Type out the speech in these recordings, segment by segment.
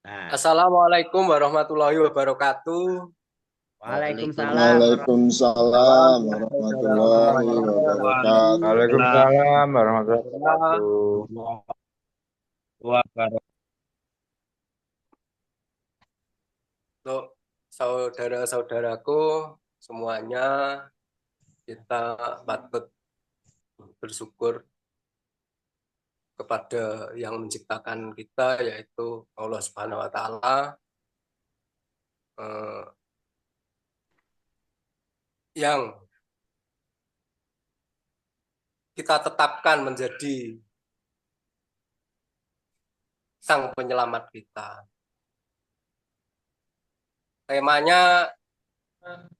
Nah, Assalamualaikum warahmatullahi wabarakatuh. Waalaikumsalam Waalaikumsalam warahmatullahi wabarakatuh. Waalaikumsalam warahmatullahi Alhamdulillah, wabarakatuh. untuk saudara-saudaraku semuanya, kita patut bersyukur kepada yang menciptakan kita, yaitu Allah Subhanahu wa Ta'ala, eh, yang kita tetapkan menjadi sang penyelamat kita. Temanya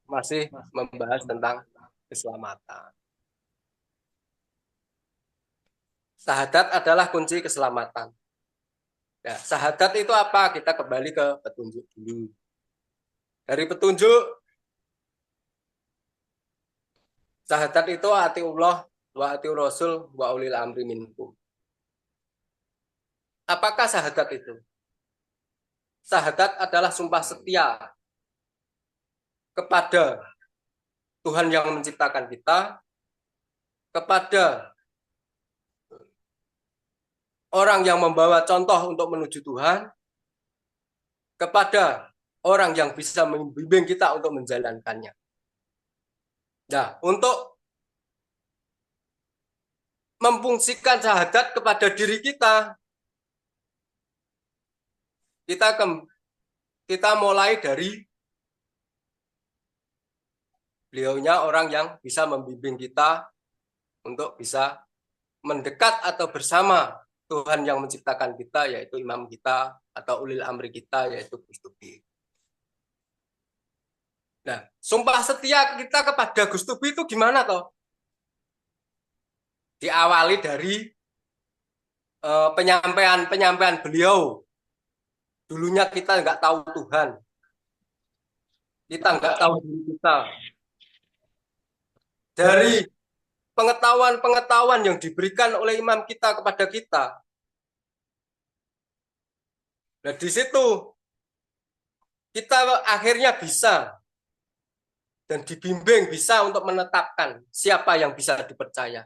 masih membahas tentang keselamatan. Syahadat adalah kunci keselamatan. Ya, syahadat itu apa? Kita kembali ke petunjuk dulu. Dari petunjuk, syahadat itu ati Allah wa ati Rasul wa ulil amri minkum. Apakah syahadat itu? Syahadat adalah sumpah setia kepada Tuhan yang menciptakan kita, kepada orang yang membawa contoh untuk menuju Tuhan, kepada orang yang bisa membimbing kita untuk menjalankannya. Nah, untuk memfungsikan syahadat kepada diri kita, kita mulai dari beliaunya orang yang bisa membimbing kita untuk bisa mendekat atau bersama Tuhan yang menciptakan kita, yaitu imam kita atau ulil amri kita, yaitu Gustubi. Nah, sumpah setia kita kepada Gustubi itu gimana toh? Diawali dari penyampaian beliau. Dulunya kita nggak tahu Tuhan, kita nggak tahu diri kita. Dari pengetahuan-pengetahuan yang diberikan oleh imam kita kepada kita. Nah, di situ kita akhirnya bisa dan dibimbing bisa untuk menetapkan siapa yang bisa dipercaya.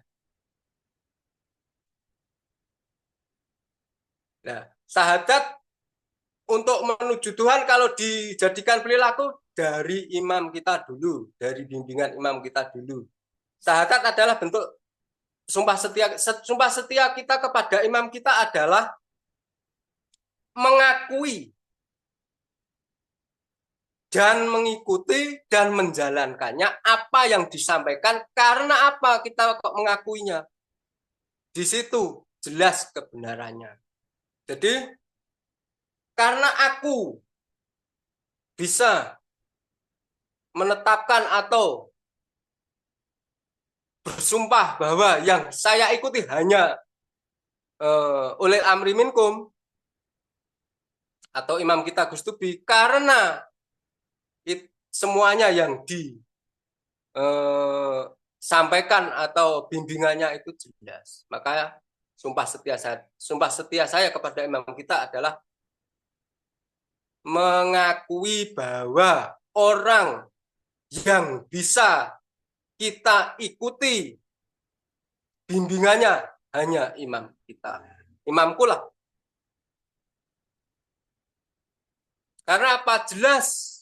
Nah, syahadat untuk menuju Tuhan kalau dijadikan perilaku dari imam kita dulu, dari bimbingan imam kita dulu. Syahadat adalah bentuk sumpah setia kita kepada imam kita adalah mengakui dan mengikuti dan menjalankannya apa yang disampaikan. Karena apa kita kok mengakuinya? Di situ jelas kebenarannya. Jadi karena aku bisa menetapkan atau bersumpah bahwa yang saya ikuti hanya oleh amri minkum atau imam kita Gustubi, karena semuanya yang disampaikan atau bimbingannya itu jelas, maka sumpah setia saya kepada imam kita adalah mengakui bahwa orang yang bisa kita ikuti bimbingannya hanya imam kita, imamku lah. Karena apa? Jelas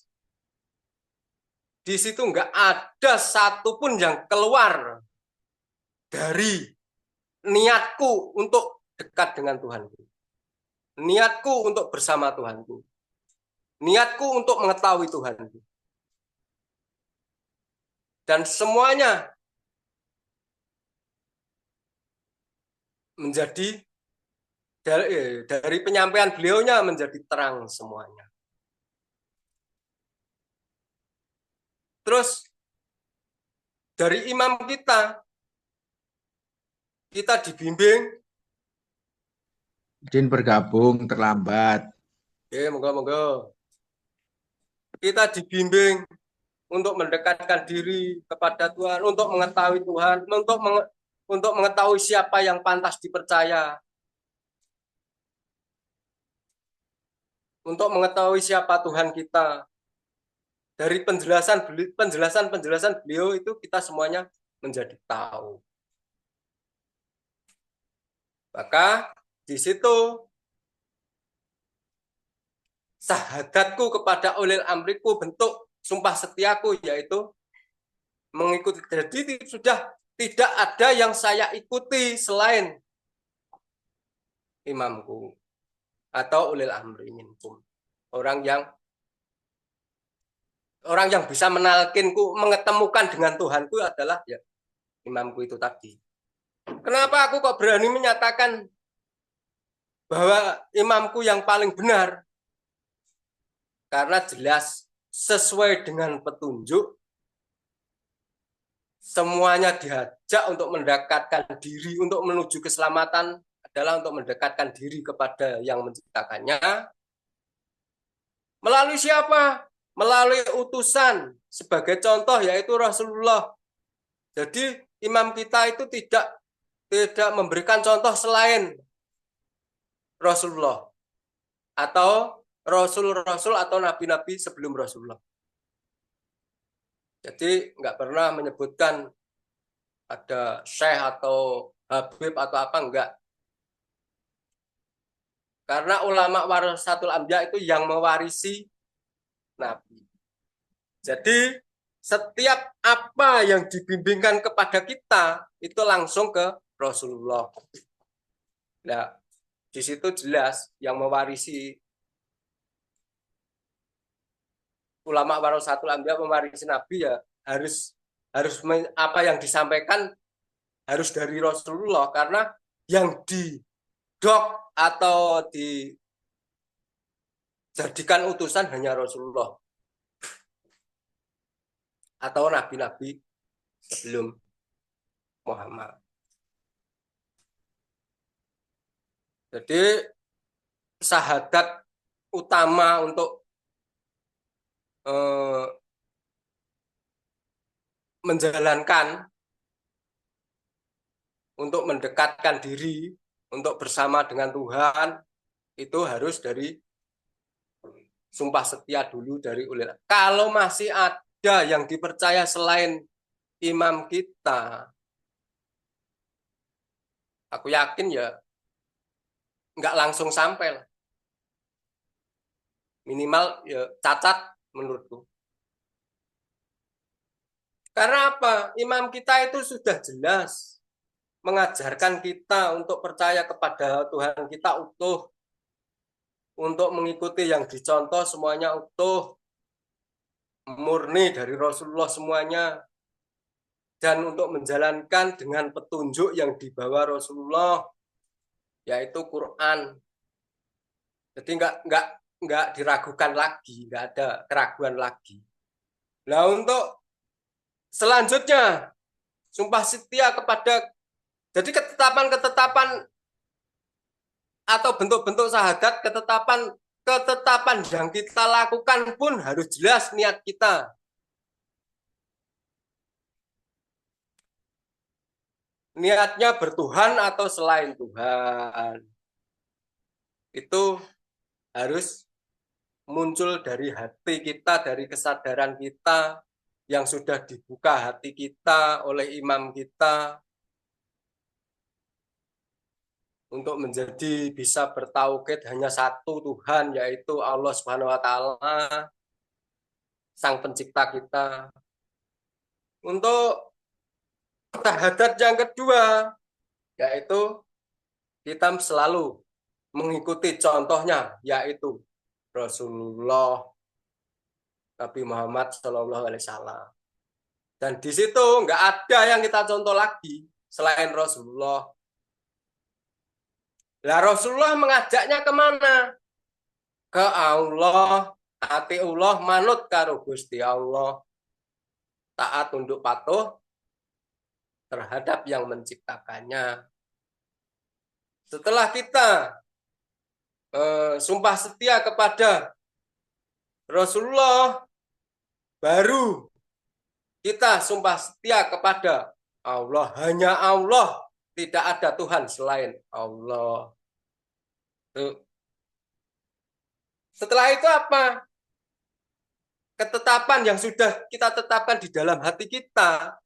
di situ nggak ada satupun yang keluar dari niatku untuk dekat dengan Tuhanku, niatku untuk bersama Tuhanku, niatku untuk mengetahui Tuhanku. Dan semuanya menjadi dari penyampaian beliaunya menjadi terang semuanya. Terus dari imam kita dibimbing. Izin bergabung terlambat. Oke, moga-moga kita dibimbing untuk mendekatkan diri kepada Tuhan, untuk mengetahui Tuhan, untuk mengetahui siapa yang pantas dipercaya, untuk mengetahui siapa Tuhan kita. Dari penjelasan beliau itu kita semuanya menjadi tahu. Maka di situ syahadatku kepada ulil amriku, bentuk sumpah setiaku, yaitu mengikuti. Jadi sudah tidak ada yang saya ikuti selain imamku atau ulil amri minkum. Orang yang bisa menalkinku, mengetemukan dengan Tuhanku adalah ya imamku itu tadi. Kenapa aku kok berani menyatakan bahwa imamku yang paling benar? Karena jelas sesuai dengan petunjuk, semuanya diajak untuk mendekatkan diri, untuk menuju keselamatan adalah untuk mendekatkan diri kepada yang menciptakannya. Melalui siapa? Melalui utusan. Sebagai contoh yaitu Rasulullah. Jadi imam kita itu tidak memberikan contoh selain Rasulullah atau rasul-rasul atau nabi-nabi sebelum Rasulullah. Jadi nggak pernah menyebutkan ada syekh atau habib atau apa, enggak. Karena ulama warasatul anbiya itu yang mewarisi nabi. Jadi setiap apa yang dibimbingkan kepada kita itu langsung ke Rasulullah. Nah, di situ jelas yang mewarisi ulama warasatul anbiya, mewarisi nabi, ya harus apa yang disampaikan harus dari Rasulullah, karena yang didok atau dijadikan utusan hanya Rasulullah atau nabi-nabi sebelum Muhammad. Jadi syahadat utama untuk menjalankan, untuk mendekatkan diri, untuk bersama dengan Tuhan, itu harus dari sumpah setia dulu dari ulil. Kalau masih ada yang dipercaya selain imam kita, aku yakin ya nggak langsung sampai lah. Minimal ya cacat menurutku. Karena apa? Imam kita itu sudah jelas mengajarkan kita untuk percaya kepada Tuhan kita utuh, untuk mengikuti yang dicontoh semuanya utuh, murni dari Rasulullah semuanya, dan untuk menjalankan dengan petunjuk yang dibawa Rasulullah, yaitu Quran. Jadi nggak diragukan lagi, nggak ada keraguan lagi. Nah, untuk selanjutnya sumpah setia kepada, jadi ketetapan atau bentuk-bentuk syahadat, ketetapan yang kita lakukan pun harus jelas niat kita. Niatnya bertuhan atau selain Tuhan. Itu harus muncul dari hati kita, dari kesadaran kita yang sudah dibuka hati kita oleh imam kita untuk menjadi bisa bertauhid hanya satu Tuhan, yaitu Allah Subhanahu wa taala, Sang Pencipta kita. Untuk syahadat yang kedua, yaitu kita selalu mengikuti contohnya, yaitu Rasulullah Nabi Muhammad SAW. Dan di situ nggak ada yang kita contoh lagi selain Rasulullah. Nah, Rasulullah mengajaknya kemana? Ke Allah, atiullah, manut karo Gusti Allah, taat tunduk patuh terhadap yang menciptakannya. Setelah kita sumpah setia kepada Rasulullah, baru kita sumpah setia kepada Allah. Hanya Allah, tidak ada Tuhan selain Allah. Tuh. Setelah itu apa? Ketetapan yang sudah kita tetapkan di dalam hati kita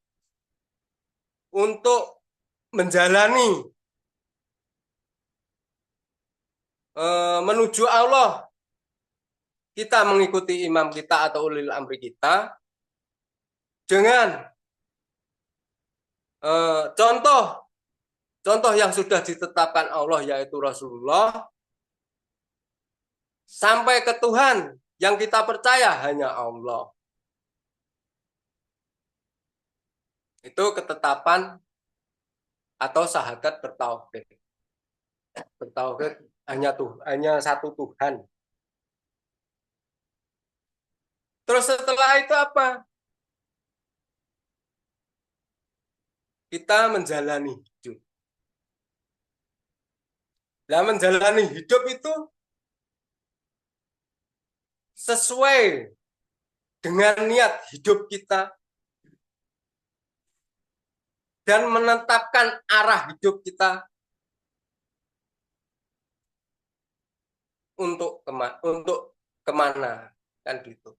untuk menjalani menuju Allah. Kita mengikuti imam kita atau ulil amri kita dengan contoh yang sudah ditetapkan Allah, yaitu Rasulullah, sampai ke Tuhan yang kita percaya hanya Allah. Itu ketetapan atau syahadat bertauhid. Bertauhid hanya satu Tuhan. Terus setelah itu apa? Kita menjalani hidup. Nah, menjalani hidup itu sesuai dengan niat hidup kita dan menetapkan arah hidup kita untuk kemana, kan gitu.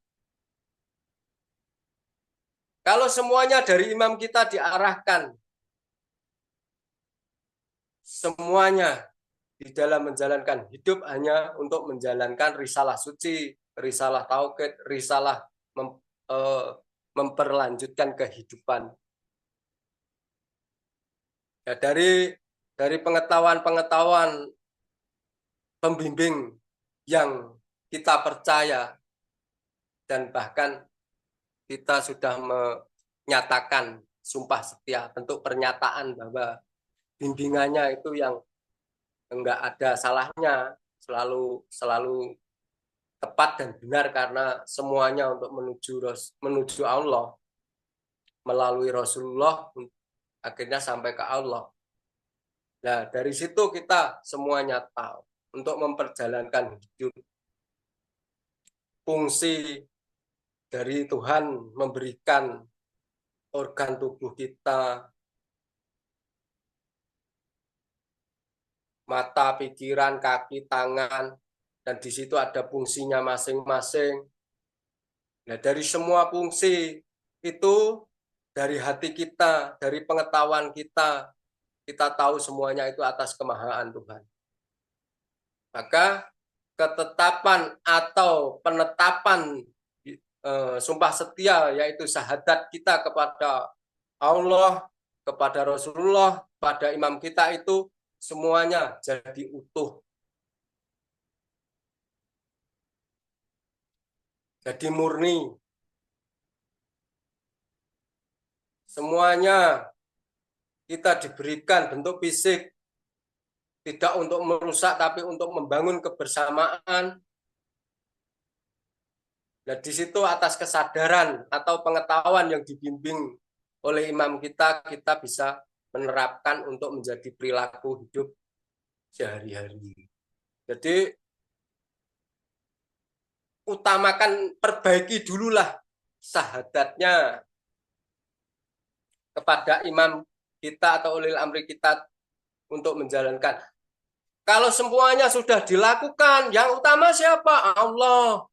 Kalau semuanya dari imam kita diarahkan, semuanya di dalam menjalankan hidup hanya untuk menjalankan risalah suci, risalah tauhid, risalah memperlanjutkan kehidupan. Ya, dari pengetahuan pembimbing yang kita percaya dan bahkan kita sudah menyatakan sumpah setia, bentuk pernyataan bahwa bimbingannya itu yang enggak ada salahnya, selalu tepat dan benar, karena semuanya untuk menuju Allah melalui Rasulullah, akhirnya sampai ke Allah. Nah, dari situ kita semuanya tahu untuk memperjalankan hidup. Fungsi dari Tuhan memberikan organ tubuh kita, mata, pikiran, kaki, tangan, dan di situ ada fungsinya masing-masing. Nah, dari semua fungsi itu, dari hati kita, dari pengetahuan kita tahu semuanya itu atas kemahaan Tuhan. Maka ketetapan atau penetapan sumpah setia, yaitu syahadat kita kepada Allah, kepada Rasulullah, pada imam kita, itu semuanya jadi utuh, jadi murni. Semuanya kita diberikan bentuk fisik, tidak untuk merusak tapi untuk membangun kebersamaan. Nah, di situ atas kesadaran atau pengetahuan yang dibimbing oleh imam kita bisa menerapkan untuk menjadi perilaku hidup sehari-hari. Jadi utamakan, perbaiki dululah syahadatnya kepada imam kita atau ulil amri kita untuk menjalankan. Kalau semuanya sudah dilakukan, yang utama siapa? Allah.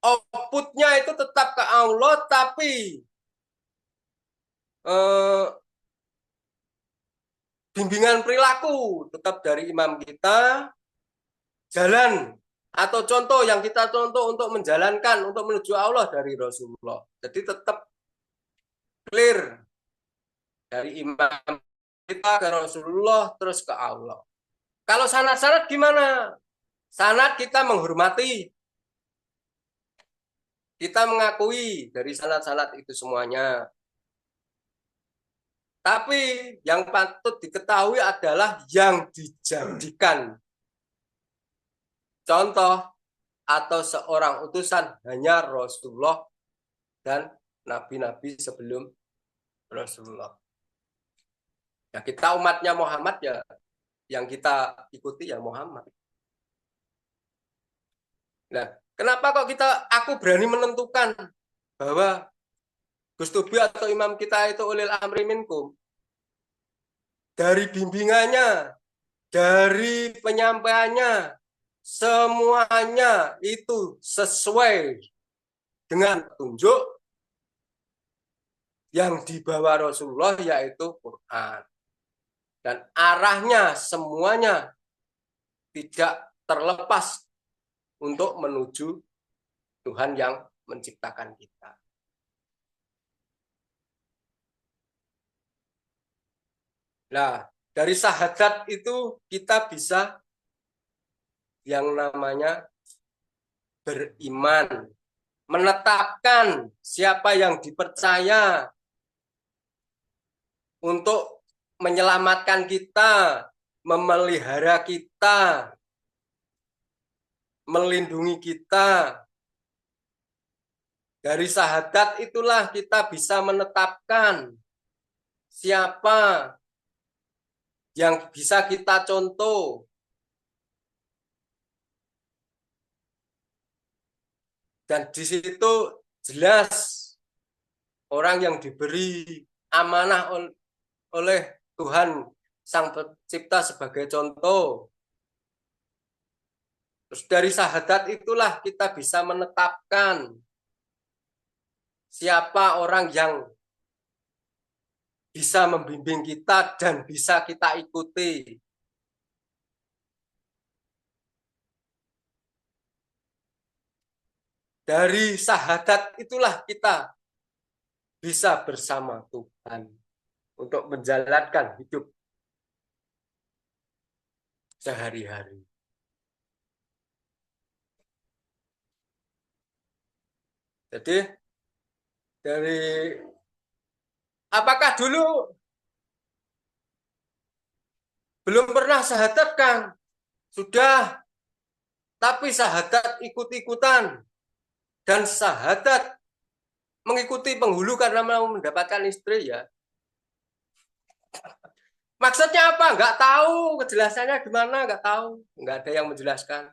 Outputnya itu tetap ke Allah, tapi bimbingan perilaku tetap dari imam kita, jalan atau contoh yang kita contoh untuk menjalankan, untuk menuju Allah dari Rasulullah. Jadi tetap clear dari imam kita ke Rasulullah, terus ke Allah. Kalau sanad-sanad gimana? Sanad kita menghormati, kita mengakui dari sanad-sanad itu semuanya. Tapi yang patut diketahui adalah yang dijadikan contoh atau seorang utusan hanya Rasulullah dan nabi-nabi sebelum Rasulullah. Ya, kita umatnya Muhammad, ya yang kita ikuti ya Muhammad. Nah, kenapa kok aku berani menentukan bahwa Gus Tubi atau imam kita itu ulil amri minkum? Dari bimbingannya, dari penyampaiannya, semuanya itu sesuai dengan petunjuk yang dibawa Rasulullah, yaitu Quran. Dan arahnya semuanya tidak terlepas untuk menuju Tuhan yang menciptakan kita. Nah, dari syahadat itu kita bisa yang namanya beriman, menetapkan siapa yang dipercaya untuk menyelamatkan kita, memelihara kita, melindungi kita. Dari syahadat itulah kita bisa menetapkan siapa yang bisa kita contoh. Dan di situ jelas orang yang diberi amanah oleh Tuhan Sang Pencipta sebagai contoh. Terus dari syahadat itulah kita bisa menetapkan siapa orang yang bisa membimbing kita dan bisa kita ikuti. Dari syahadat itulah kita bisa bersama Tuhan untuk menjalankan hidup sehari-hari. Jadi dari apakah dulu belum pernah syahadat, Kang? Sudah, tapi syahadat ikut-ikutan. Dan syahadat mengikuti penghulu karena mau mendapatkan istri, ya. Maksudnya apa? Nggak tahu, kejelasannya gimana, nggak tahu. Nggak ada yang menjelaskan.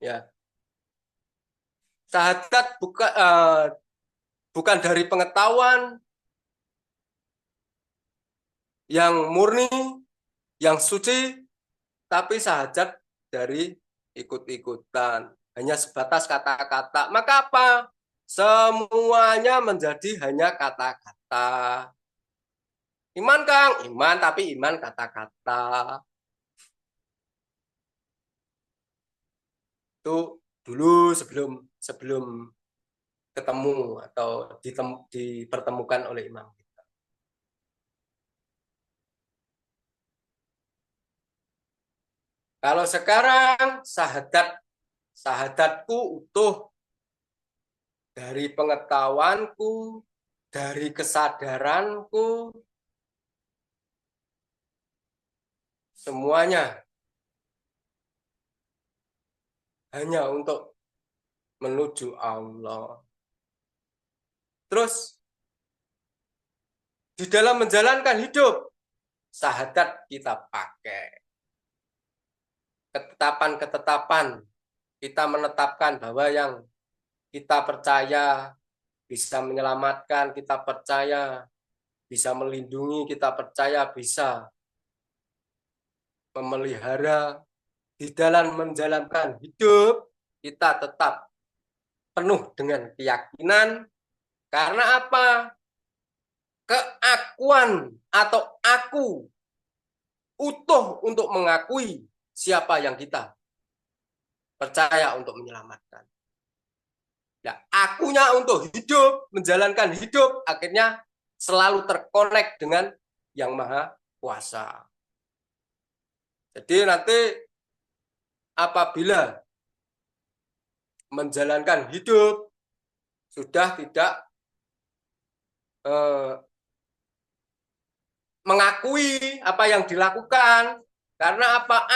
Ya. Syahadat bukan dari pengetahuan yang murni, yang suci, tapi syahadat dari ikut-ikutan. Hanya sebatas kata-kata. Maka apa? Semuanya menjadi hanya kata-kata. Iman, Kang. Iman, tapi iman kata-kata. Itu dulu sebelum ketemu atau dipertemukan oleh imam kita. Kalau sekarang syahadatku utuh dari pengetahuanku, dari kesadaranku, semuanya hanya untuk menuju Allah. Terus di dalam menjalankan hidup, syahadat kita pakai. Ketetapan-ketetapan, kita menetapkan bahwa yang kita percaya bisa menyelamatkan, kita percaya bisa melindungi, kita percaya bisa memelihara. Di dalam menjalankan hidup, kita tetap penuh dengan keyakinan. Karena apa? Keakuan atau aku utuh untuk mengakui siapa yang kita percaya untuk menyelamatkan. Nah, akunya untuk hidup, menjalankan hidup, akhirnya selalu terkonek dengan Yang Maha Kuasa. Jadi nanti apabila menjalankan hidup sudah tidak mengakui apa yang dilakukan, karena apa?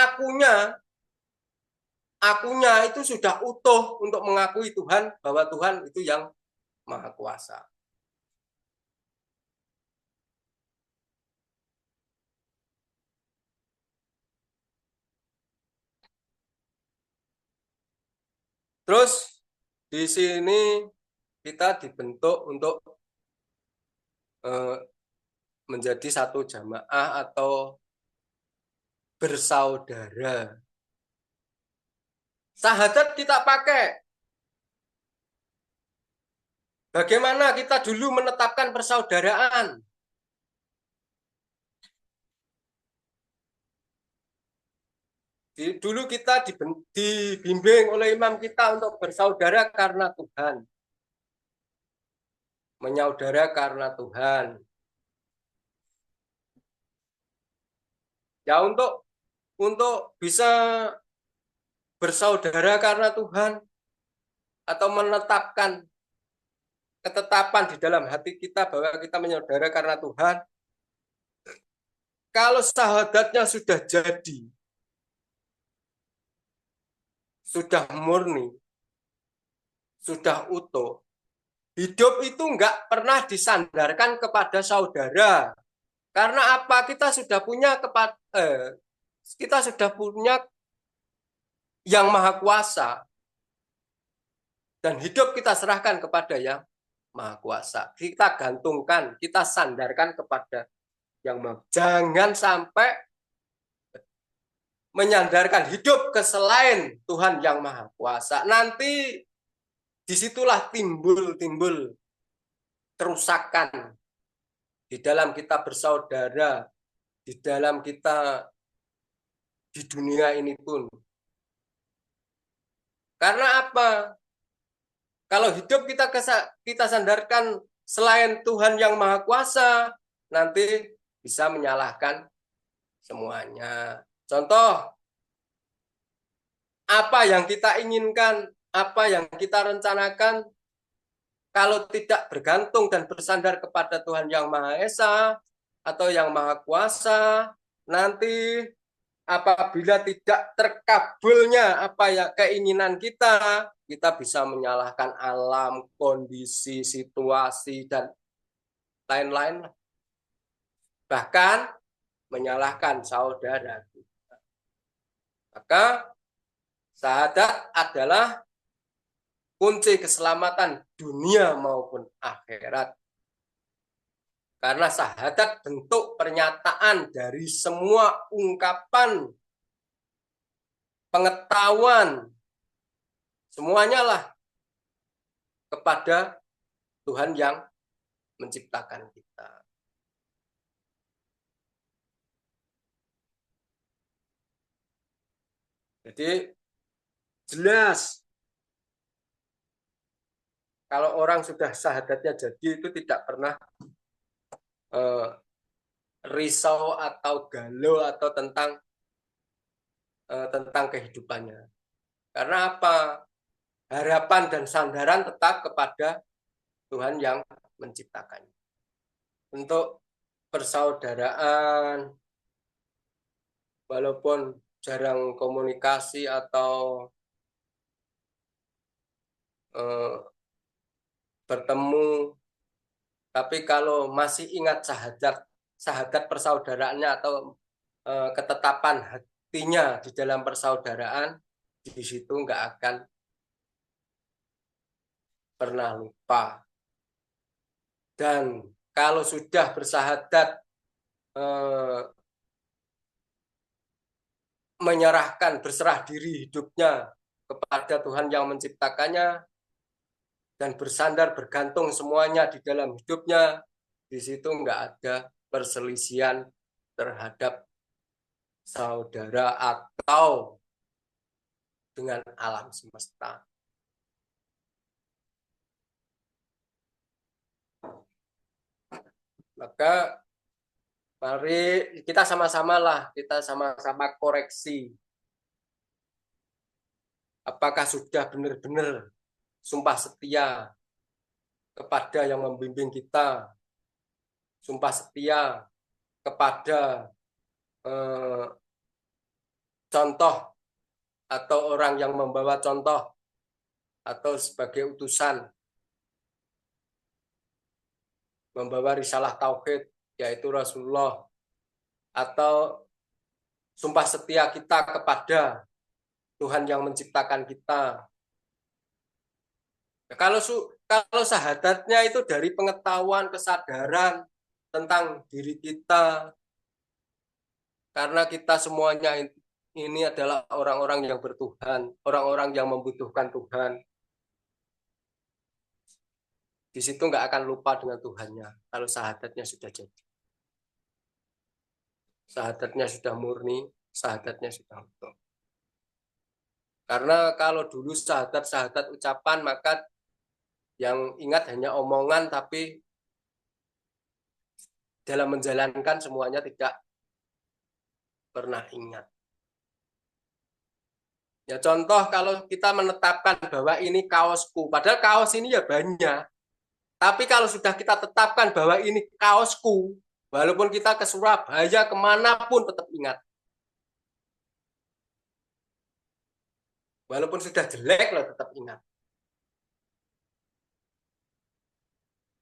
Akunya itu sudah utuh untuk mengakui Tuhan, bahwa Tuhan itu yang Maha Kuasa. Terus di sini kita dibentuk untuk menjadi satu jamaah atau bersaudara. Syahadat kita pakai. Bagaimana kita dulu menetapkan persaudaraan? Dulu kita dibimbing oleh imam kita untuk bersaudara karena Tuhan. Menyaudara karena Tuhan. Ya untuk bisa bersaudara karena Tuhan atau menetapkan ketetapan di dalam hati kita bahwa kita menyaudara karena Tuhan. Kalau syahadatnya sudah jadi, sudah murni, sudah utuh, hidup itu enggak pernah disandarkan kepada saudara. Karena apa? Kita sudah punya yang maha kuasa. Dan hidup kita serahkan kepada yang maha kuasa. Kita gantungkan, kita sandarkan kepada yang maha. Jangan sampai menyandarkan hidup ke selain Tuhan yang maha kuasa. Nanti disitulah timbul kerusakan di dalam kita bersaudara, di dalam kita di dunia ini pun. Karena apa? Kalau hidup kita sandarkan selain Tuhan yang maha kuasa, nanti bisa menyalahkan semuanya. Contoh, apa yang kita inginkan, apa yang kita rencanakan, kalau tidak bergantung dan bersandar kepada Tuhan yang Maha Esa atau yang Maha Kuasa, nanti apabila tidak terkabulnya apa ya keinginan kita bisa menyalahkan alam, kondisi, situasi, dan lain-lain. Bahkan menyalahkan saudara kita. Maka syahadat adalah kunci keselamatan dunia maupun akhirat. Karena syahadat bentuk pernyataan dari semua ungkapan, pengetahuan, semuanya lah kepada Tuhan yang menciptakan kita. Jadi jelas kalau orang sudah syahadatnya jadi itu tidak pernah risau atau galau atau tentang kehidupannya. Karena apa? Harapan dan sandaran tetap kepada Tuhan yang menciptakannya. Untuk persaudaraan, walaupun jarang komunikasi atau bertemu, tapi kalau masih ingat syahadat persaudaraannya atau ketetapan hatinya di dalam persaudaraan, di situ nggak akan pernah lupa. Dan kalau sudah bersahadat menyerahkan, berserah diri hidupnya kepada Tuhan yang menciptakannya dan bersandar bergantung semuanya di dalam hidupnya, di situ nggak ada perselisihan terhadap saudara atau dengan alam semesta. Maka mari kita sama-sama koreksi. Apakah sudah benar-benar sumpah setia kepada yang membimbing kita, sumpah setia kepada contoh atau orang yang membawa contoh atau sebagai utusan membawa risalah tauhid yaitu Rasulullah, atau sumpah setia kita kepada Tuhan yang menciptakan kita. Kalau syahadatnya itu dari pengetahuan, kesadaran tentang diri kita, Karena kita semuanya ini adalah orang-orang yang bertuhan, orang-orang yang membutuhkan Tuhan. Di situ nggak akan lupa dengan Tuhannya kalau syahadatnya sudah jadi. Syahadatnya sudah murni, syahadatnya sudah utuh. Karena kalau dulu syahadat ucapan, maka yang ingat hanya omongan, tapi dalam menjalankan semuanya tidak pernah ingat. Ya contoh kalau kita menetapkan bahwa ini kaosku, padahal kaos ini ya banyak. Tapi kalau sudah kita tetapkan bahwa ini kaosku, walaupun kita ke Surabaya kemanapun tetap ingat. Walaupun sudah jelek loh tetap ingat.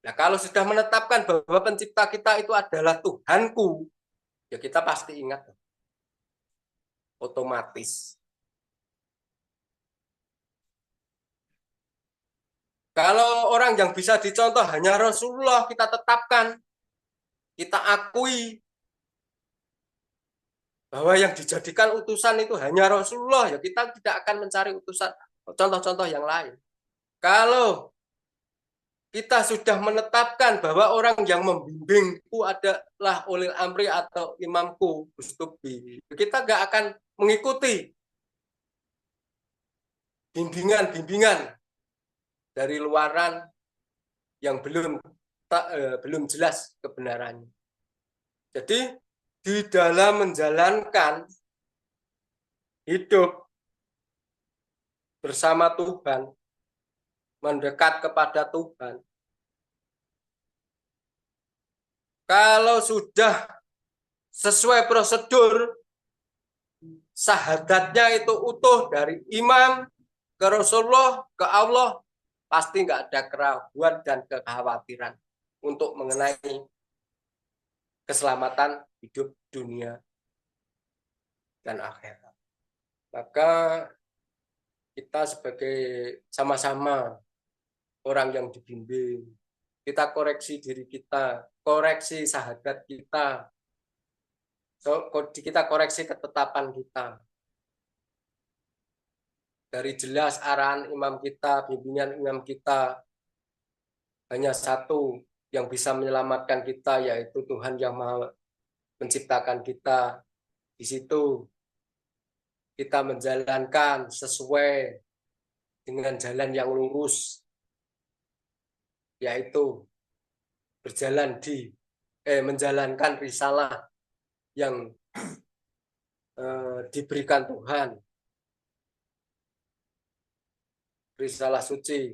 Nah kalau sudah menetapkan bahwa pencipta kita itu adalah Tuhanku, ya kita pasti ingat. Otomatis. Kalau orang yang bisa dicontoh hanya Rasulullah, kita tetapkan, kita akui bahwa yang dijadikan utusan itu hanya Rasulullah, ya kita tidak akan mencari utusan contoh-contoh yang lain. Kalau kita sudah menetapkan bahwa orang yang membimbingku adalah ulil amri atau imamku, Gustubi, kita nggak akan mengikuti bimbingan-bimbingan dari luaran yang belum jelas kebenarannya. Jadi di dalam menjalankan hidup bersama Tuhan, mendekat kepada Tuhan, kalau sudah sesuai prosedur, syahadatnya itu utuh dari imam ke Rasulullah, ke Allah, pasti nggak ada keraguan dan kekhawatiran untuk mengenai keselamatan hidup dunia dan akhirat. Maka kita sebagai sama-sama orang yang dibimbing, kita koreksi diri kita, koreksi syahadat kita, kita koreksi ketetapan kita. Dari jelas arahan imam kita, bimbingan imam kita, hanya satu yang bisa menyelamatkan kita, yaitu Tuhan yang Maha menciptakan kita. Di situ kita menjalankan sesuai dengan jalan yang lurus, yaitu menjalankan risalah yang diberikan Tuhan, risalah suci.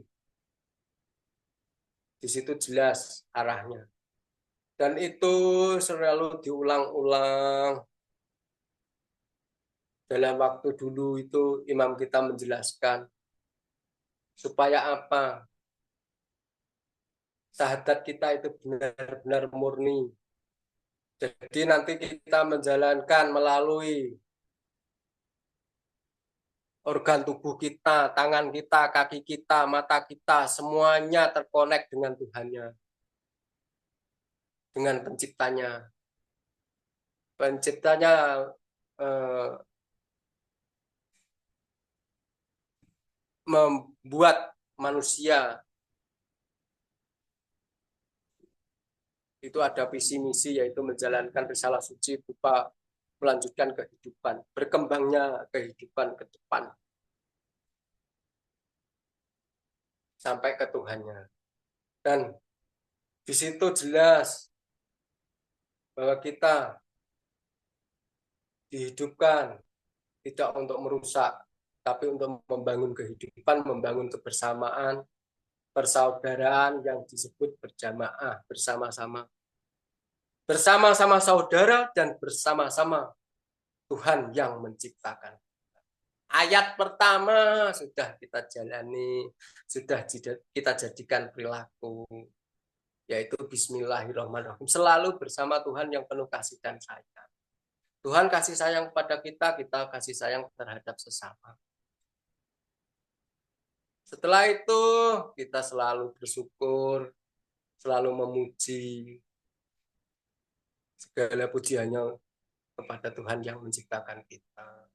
Di situ jelas arahnya. Dan itu selalu diulang-ulang. Dalam waktu dulu itu imam kita menjelaskan. Supaya apa? Syahadat kita itu benar-benar murni. Jadi nanti kita menjalankan melalui organ tubuh kita, tangan kita, kaki kita, mata kita, semuanya terkonek dengan Tuhannya, dengan penciptanya. Penciptanya membuat manusia itu ada visi misi, yaitu menjalankan risalah suci berupa melanjutkan kehidupan, berkembangnya kehidupan ke depan sampai ke Tuhannya. Dan di situ jelas bahwa kita dihidupkan tidak untuk merusak, tapi untuk membangun kehidupan, membangun kebersamaan, persaudaraan yang disebut berjamaah, bersama-sama. Bersama-sama saudara dan bersama-sama Tuhan yang menciptakan. Ayat pertama sudah kita jalani, sudah kita jadikan perilaku, yaitu Bismillahirrahmanirrahim. Selalu bersama Tuhan yang penuh kasih dan sayang. Tuhan kasih sayang kepada kita, kita kasih sayang terhadap sesama. Setelah itu kita selalu bersyukur, selalu memuji. Segala puji hanya kepada Tuhan yang menciptakan kita.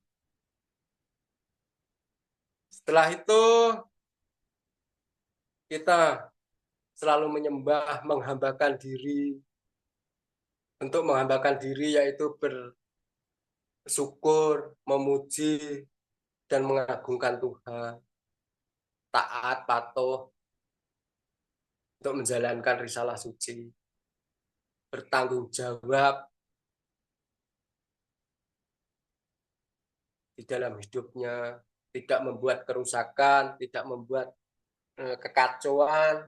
Setelah itu kita selalu menyembah, menghambakan diri. Untuk menghambakan diri yaitu bersyukur, memuji, dan mengagungkan Tuhan. Taat, patuh, untuk menjalankan risalah suci. Bertanggung jawab di dalam hidupnya, tidak membuat kerusakan, tidak membuat kekacauan.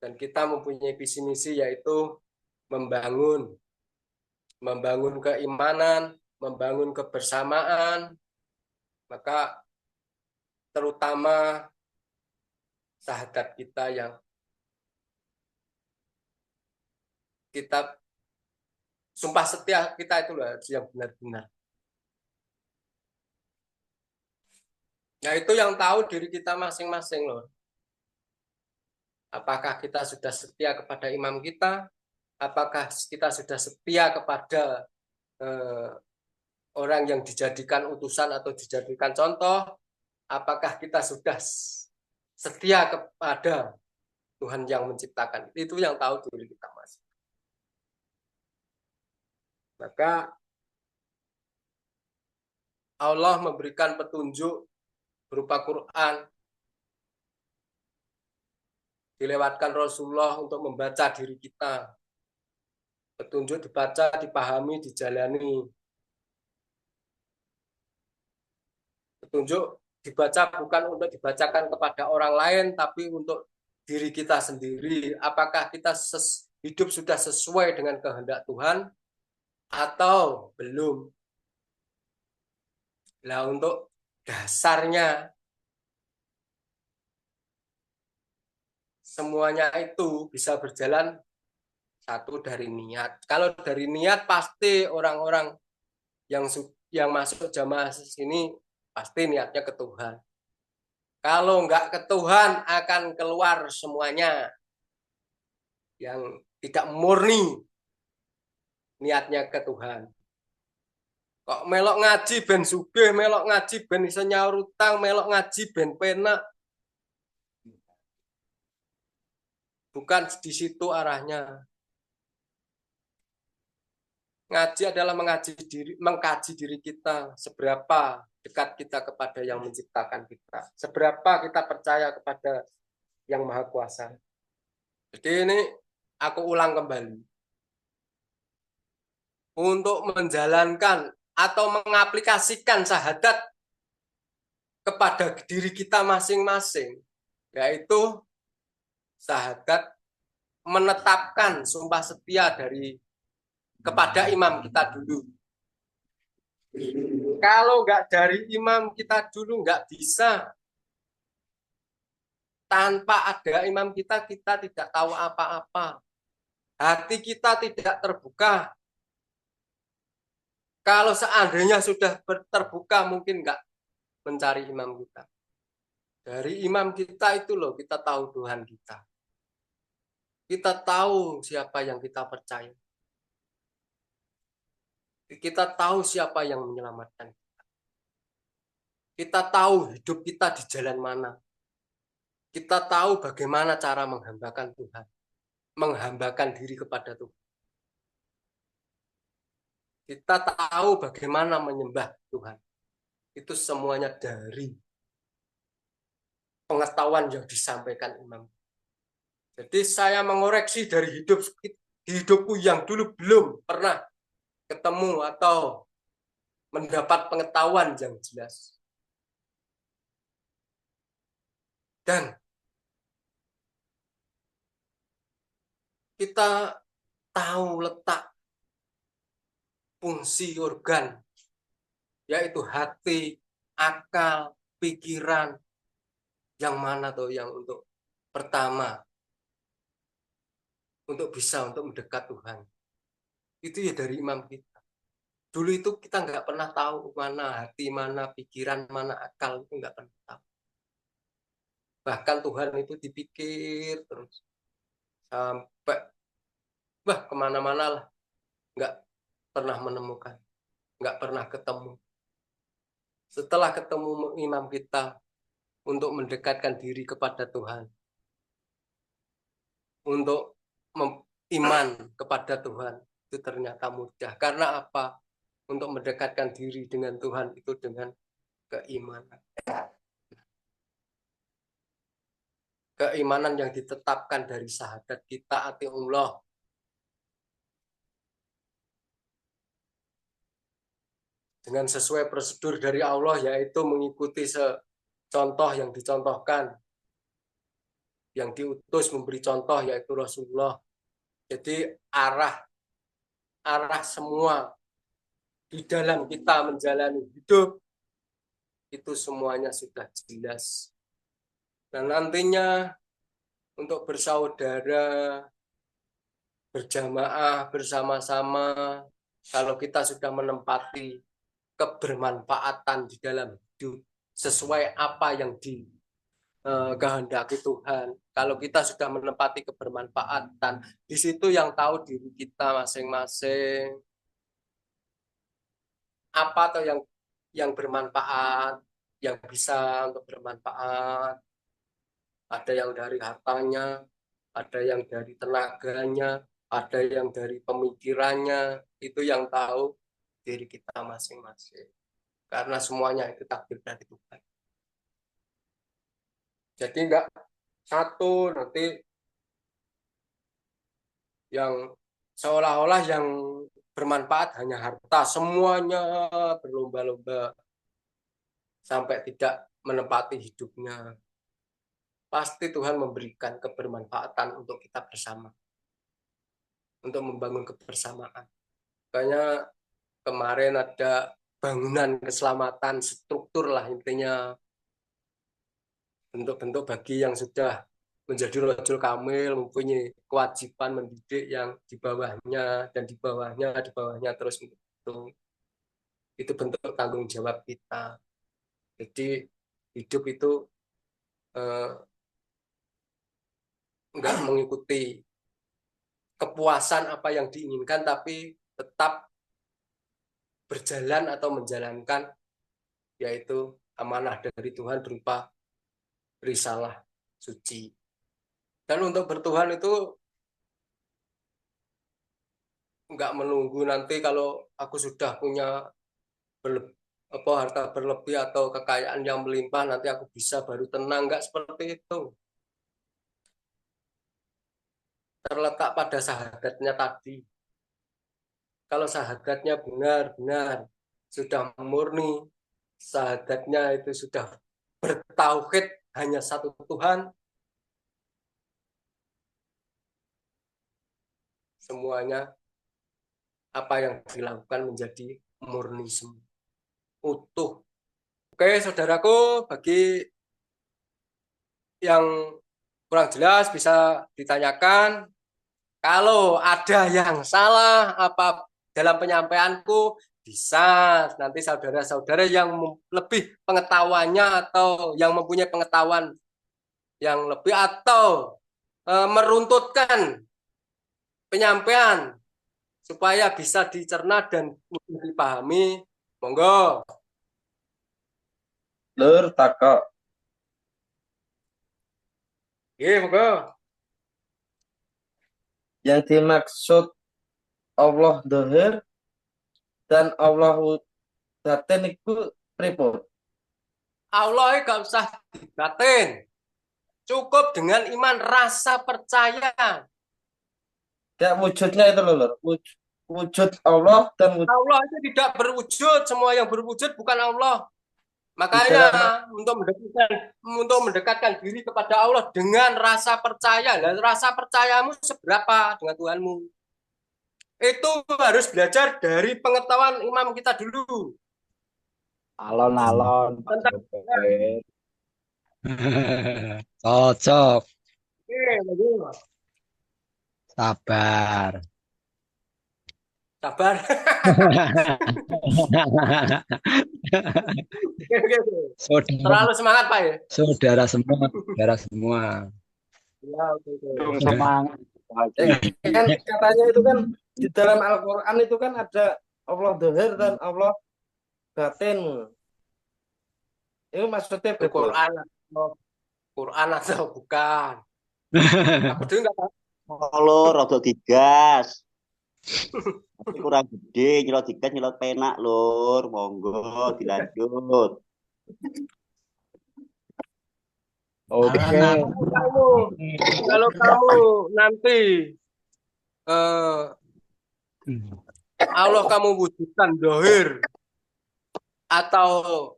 Dan kita mempunyai visi misi yaitu membangun keimanan, membangun kebersamaan, maka terutama sahadat kita yang kita sumpah setia kita itu loh yang benar-benar. Nah itu yang tahu diri kita masing-masing loh. Apakah kita sudah setia kepada imam kita? Apakah kita sudah setia kepada orang yang dijadikan utusan atau dijadikan contoh? Apakah kita sudah setia kepada Tuhan yang menciptakan? Itu yang tahu diri kita masing. Maka Allah memberikan petunjuk berupa Quran, dilewatkan Rasulullah untuk membaca diri kita. Petunjuk dibaca, dipahami, dijalani. Petunjuk dibaca bukan untuk dibacakan kepada orang lain, tapi untuk diri kita sendiri. Apakah kita hidup sudah sesuai dengan kehendak Tuhan atau belum? Nah, untuk dasarnya semuanya itu bisa berjalan satu dari niat. Kalau dari niat pasti orang-orang yang masuk jamaah sini pasti niatnya ke Tuhan. Kalau enggak ke Tuhan akan keluar semuanya yang tidak murni niatnya ke Tuhan. Kok melok ngaji ben sugih, melok ngaji ben iso nyaur utang, melok ngaji ben penak. Bukan di situ arahnya. Ngaji adalah mengkaji diri kita, seberapa dekat kita kepada yang menciptakan kita, seberapa kita percaya kepada yang Maha Kuasa. Jadi ini aku ulang kembali. Untuk menjalankan atau mengaplikasikan syahadat kepada diri kita masing-masing, yaitu syahadat menetapkan sumpah setia kepada imam kita dulu. Kalau nggak dari imam kita dulu nggak bisa. Tanpa ada imam kita tidak tahu apa-apa. Hati kita tidak terbuka. Kalau seandainya sudah terbuka, mungkin nggak mencari imam kita. Dari imam kita itu loh, kita tahu Tuhan kita. Kita tahu siapa yang kita percaya. Kita tahu siapa yang menyelamatkan kita. Kita tahu hidup kita di jalan mana. Kita tahu bagaimana cara menghambakan Tuhan. Menghambakan diri kepada Tuhan. Kita tahu bagaimana menyembah Tuhan. Itu semuanya dari pengetahuan yang disampaikan imam. Jadi saya mengoreksi dari hidupku yang dulu belum pernah ketemu atau mendapat pengetahuan yang jelas. Dan kita tahu letak fungsi organ, yaitu hati, akal, pikiran, yang mana tuh yang untuk pertama, untuk bisa untuk mendekat Tuhan. Itu ya dari imam kita. Dulu itu kita nggak pernah tahu mana hati, mana pikiran, mana akal, itu nggak pernah tahu. Bahkan Tuhan itu dipikir terus sampai kemana-mana lah. nggak pernah menemukan, nggak pernah ketemu. Setelah ketemu imam kita untuk mendekatkan diri kepada Tuhan, untuk iman kepada Tuhan, itu ternyata mudah. Karena apa? Untuk mendekatkan diri dengan Tuhan itu dengan keimanan. Keimanan yang ditetapkan dari syahadat kita ati Allah. Dengan sesuai prosedur dari Allah, yaitu mengikuti contoh yang dicontohkan. Yang diutus memberi contoh yaitu Rasulullah. Jadi arah semua di dalam kita menjalani hidup itu semuanya sudah jelas. Dan nantinya untuk bersaudara, berjamaah, bersama-sama, kalau kita sudah menempati kebermanfaatan di dalam hidup sesuai apa yang dikehendaki Tuhan. Kalau kita sudah menempati kebermanfaatan, di situ yang tahu diri kita masing-masing. Apa atau yang bermanfaat, yang bisa untuk bermanfaat. Ada yang dari hartanya, ada yang dari tenaganya, ada yang dari pemikirannya. Itu yang tahu diri kita masing-masing. Karena semuanya itu takdir dari Tuhan. Jadi enggak satu nanti yang seolah-olah yang bermanfaat hanya harta, semuanya berlomba-lomba sampai tidak menempati hidupnya. Pasti Tuhan memberikan kebermanfaatan untuk kita bersama, untuk membangun kebersamaan. Makanya kemarin ada bangunan keselamatan, struktur lah intinya, bentuk-bentuk bagi yang sudah menjadi rajul kamil, mempunyai kewajiban mendidik yang di bawahnya, dan di bawahnya terus itu bentuk tanggung jawab kita. Jadi hidup itu enggak mengikuti kepuasan apa yang diinginkan, tapi tetap berjalan atau menjalankan yaitu amanah dari Tuhan berupa risalah suci. Dan untuk bertuhan itu enggak menunggu nanti kalau aku sudah punya harta berlebih atau kekayaan yang melimpah nanti aku bisa baru tenang. Enggak seperti itu. Terletak pada syahadatnya tadi. Kalau syahadatnya benar-benar sudah murni, syahadatnya itu sudah bertauhid hanya satu Tuhan, semuanya apa yang dilakukan menjadi murni semua, utuh. Oke, saudaraku, bagi yang kurang jelas bisa ditanyakan. Kalau ada yang salah apa dalam penyampaianku, bisa nanti saudara-saudara yang lebih pengetahuannya atau yang mempunyai pengetahuan yang lebih atau meruntutkan penyampaian supaya bisa dicerna dan dipahami, monggo. Lur takok. Monggo. Yang dimaksud Allah dohir dan Allah batin itu pripun? Allah gak usah dibatin. Cukup dengan iman, rasa percaya. Kayak wujudnya itu loh, Lur. Wujud Allah dan wujud Allah itu tidak berwujud, semua yang berwujud bukan Allah. Makanya untuk mendekatkan diri kepada Allah dengan rasa percaya. Dan rasa percayamu seberapa dengan Tuhanmu? Itu harus belajar dari pengetahuan imam kita dulu. Alon-alon. Cocok. Sabar. Sabar. Terlalu semangat Pak ya. Saudara semua, saudara semua. Ya, semangat. Kan katanya itu kan di dalam Al-Quran itu kan ada Allah Dohir dan Allah Batin. Itu maksudnya Itu betul. Quran atau bukan? Aku dulu nggak tahu. Lur, rada digas. Tapi kurang gede, nyelot digas, nyelot penak, lur. Monggo, dilanjut. Oke. Kalau kamu nanti Allah kamu wujudkan dohir atau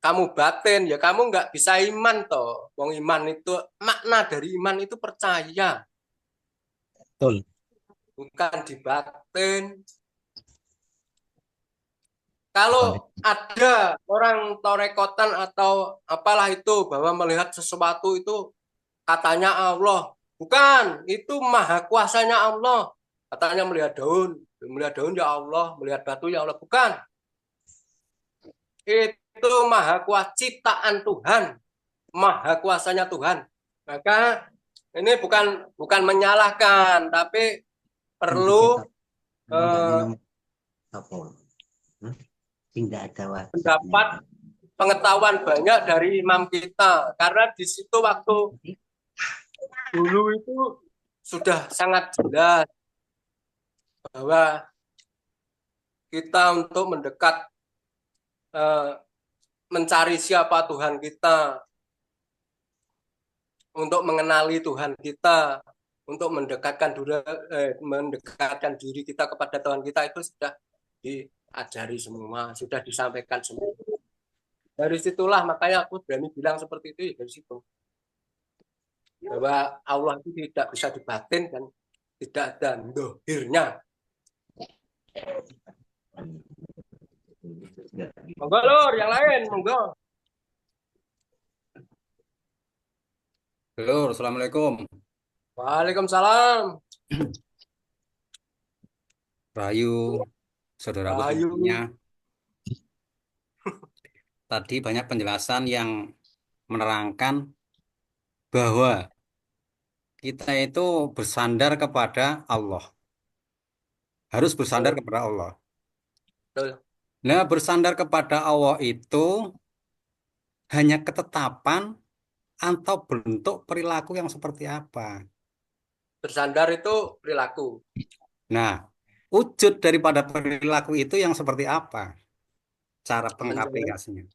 kamu batin, ya kamu nggak bisa iman toh. Wong iman itu, makna dari iman itu percaya, Betul. bukan di batin. Kalau ada orang torekotan atau apalah itu bahwa melihat sesuatu itu katanya Allah, bukan, itu maha kuasanya Allah. Katanya melihat daun ya Allah, melihat batu ya Allah, bukan. Itu maha kuasa ciptaan Tuhan, maha kuasanya Tuhan. Maka ini bukan menyalahkan, tapi perlu pendapat pengetahuan banyak dari imam kita, karena di situ waktu dulu itu sudah sangat jelas bahwa kita untuk mendekat mencari siapa Tuhan kita, untuk mengenali Tuhan kita, untuk mendekatkan diri kita kepada Tuhan kita, itu sudah diajari semua, sudah disampaikan semua. Dari situlah makanya aku berani bilang seperti itu, ya dari situ. Bahwa Allah itu tidak bisa dibatin dan tidak ada dohirnya. Monggo lur, yang lain, monggo. Halo, Assalamualaikum. Waalaikumsalam. Rahayu, saudaraku Rahayu. semuanya. Tadi banyak penjelasan yang menerangkan bahwa kita itu bersandar kepada Allah. Harus bersandar kepada Allah. Betul. Nah, bersandar kepada Allah itu hanya ketetapan atau bentuk perilaku yang seperti apa? Bersandar itu perilaku. Nah, wujud daripada perilaku itu yang seperti apa? Cara pengaplikasinya.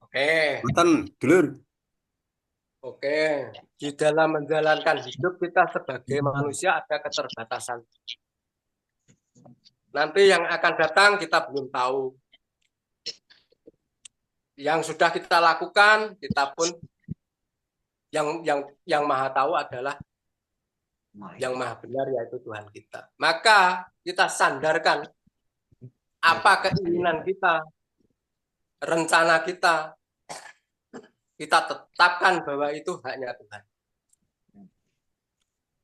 Oke. Betul, dulur. Oke. Di dalam menjalankan hidup kita sebagai manusia ada keterbatasan. Nanti yang akan datang kita belum tahu. Yang sudah kita lakukan, kita pun yang maha tahu adalah yang maha benar, yaitu Tuhan kita. Maka kita sandarkan apa keinginan kita, rencana kita tetapkan bahwa itu haknya Tuhan.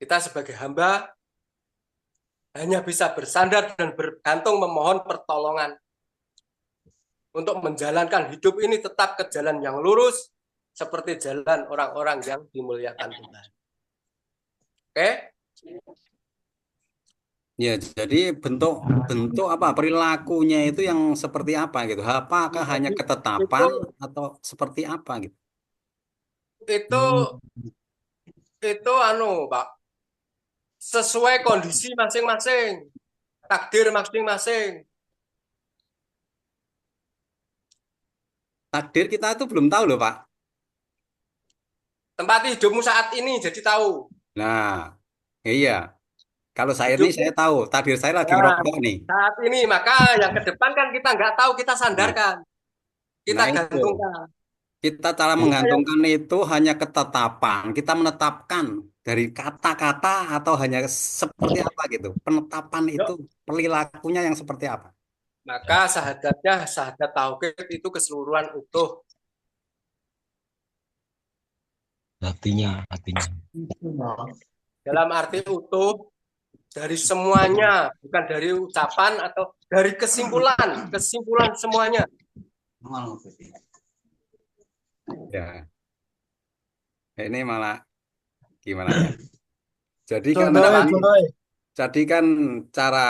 Kita sebagai hamba hanya bisa bersandar dan bergantung memohon pertolongan untuk menjalankan hidup ini tetap ke jalan yang lurus, seperti jalan orang-orang yang dimuliakan Tuhan. Oke? Ya, jadi bentuk apa perilakunya itu yang seperti apa gitu? Apakah hanya ketetapan atau seperti apa gitu? Itu Pak. Sesuai kondisi masing-masing, takdir masing-masing. Takdir kita itu belum tahu loh, Pak. Tempat hidupmu saat ini jadi tahu. Nah, iya. Kalau saya ini saya tahu, takdir saya lagi ngerokok nih. Saat ini, maka yang ke depan kan kita nggak tahu, kita sandarkan. Kita gantungkan. Kita cara menggantungkan itu hanya ketetapan. Kita menetapkan dari kata-kata atau hanya seperti apa gitu. Penetapan itu perilakunya yang seperti apa. Maka syahadat tauhid itu keseluruhan utuh. Hatinya. Dalam arti utuh dari semuanya, bukan dari ucapan atau dari kesimpulan semuanya. Ya. Ini malah gimana ya? Jadi kan Contohnya, tadi, contohnya. jadi kan cara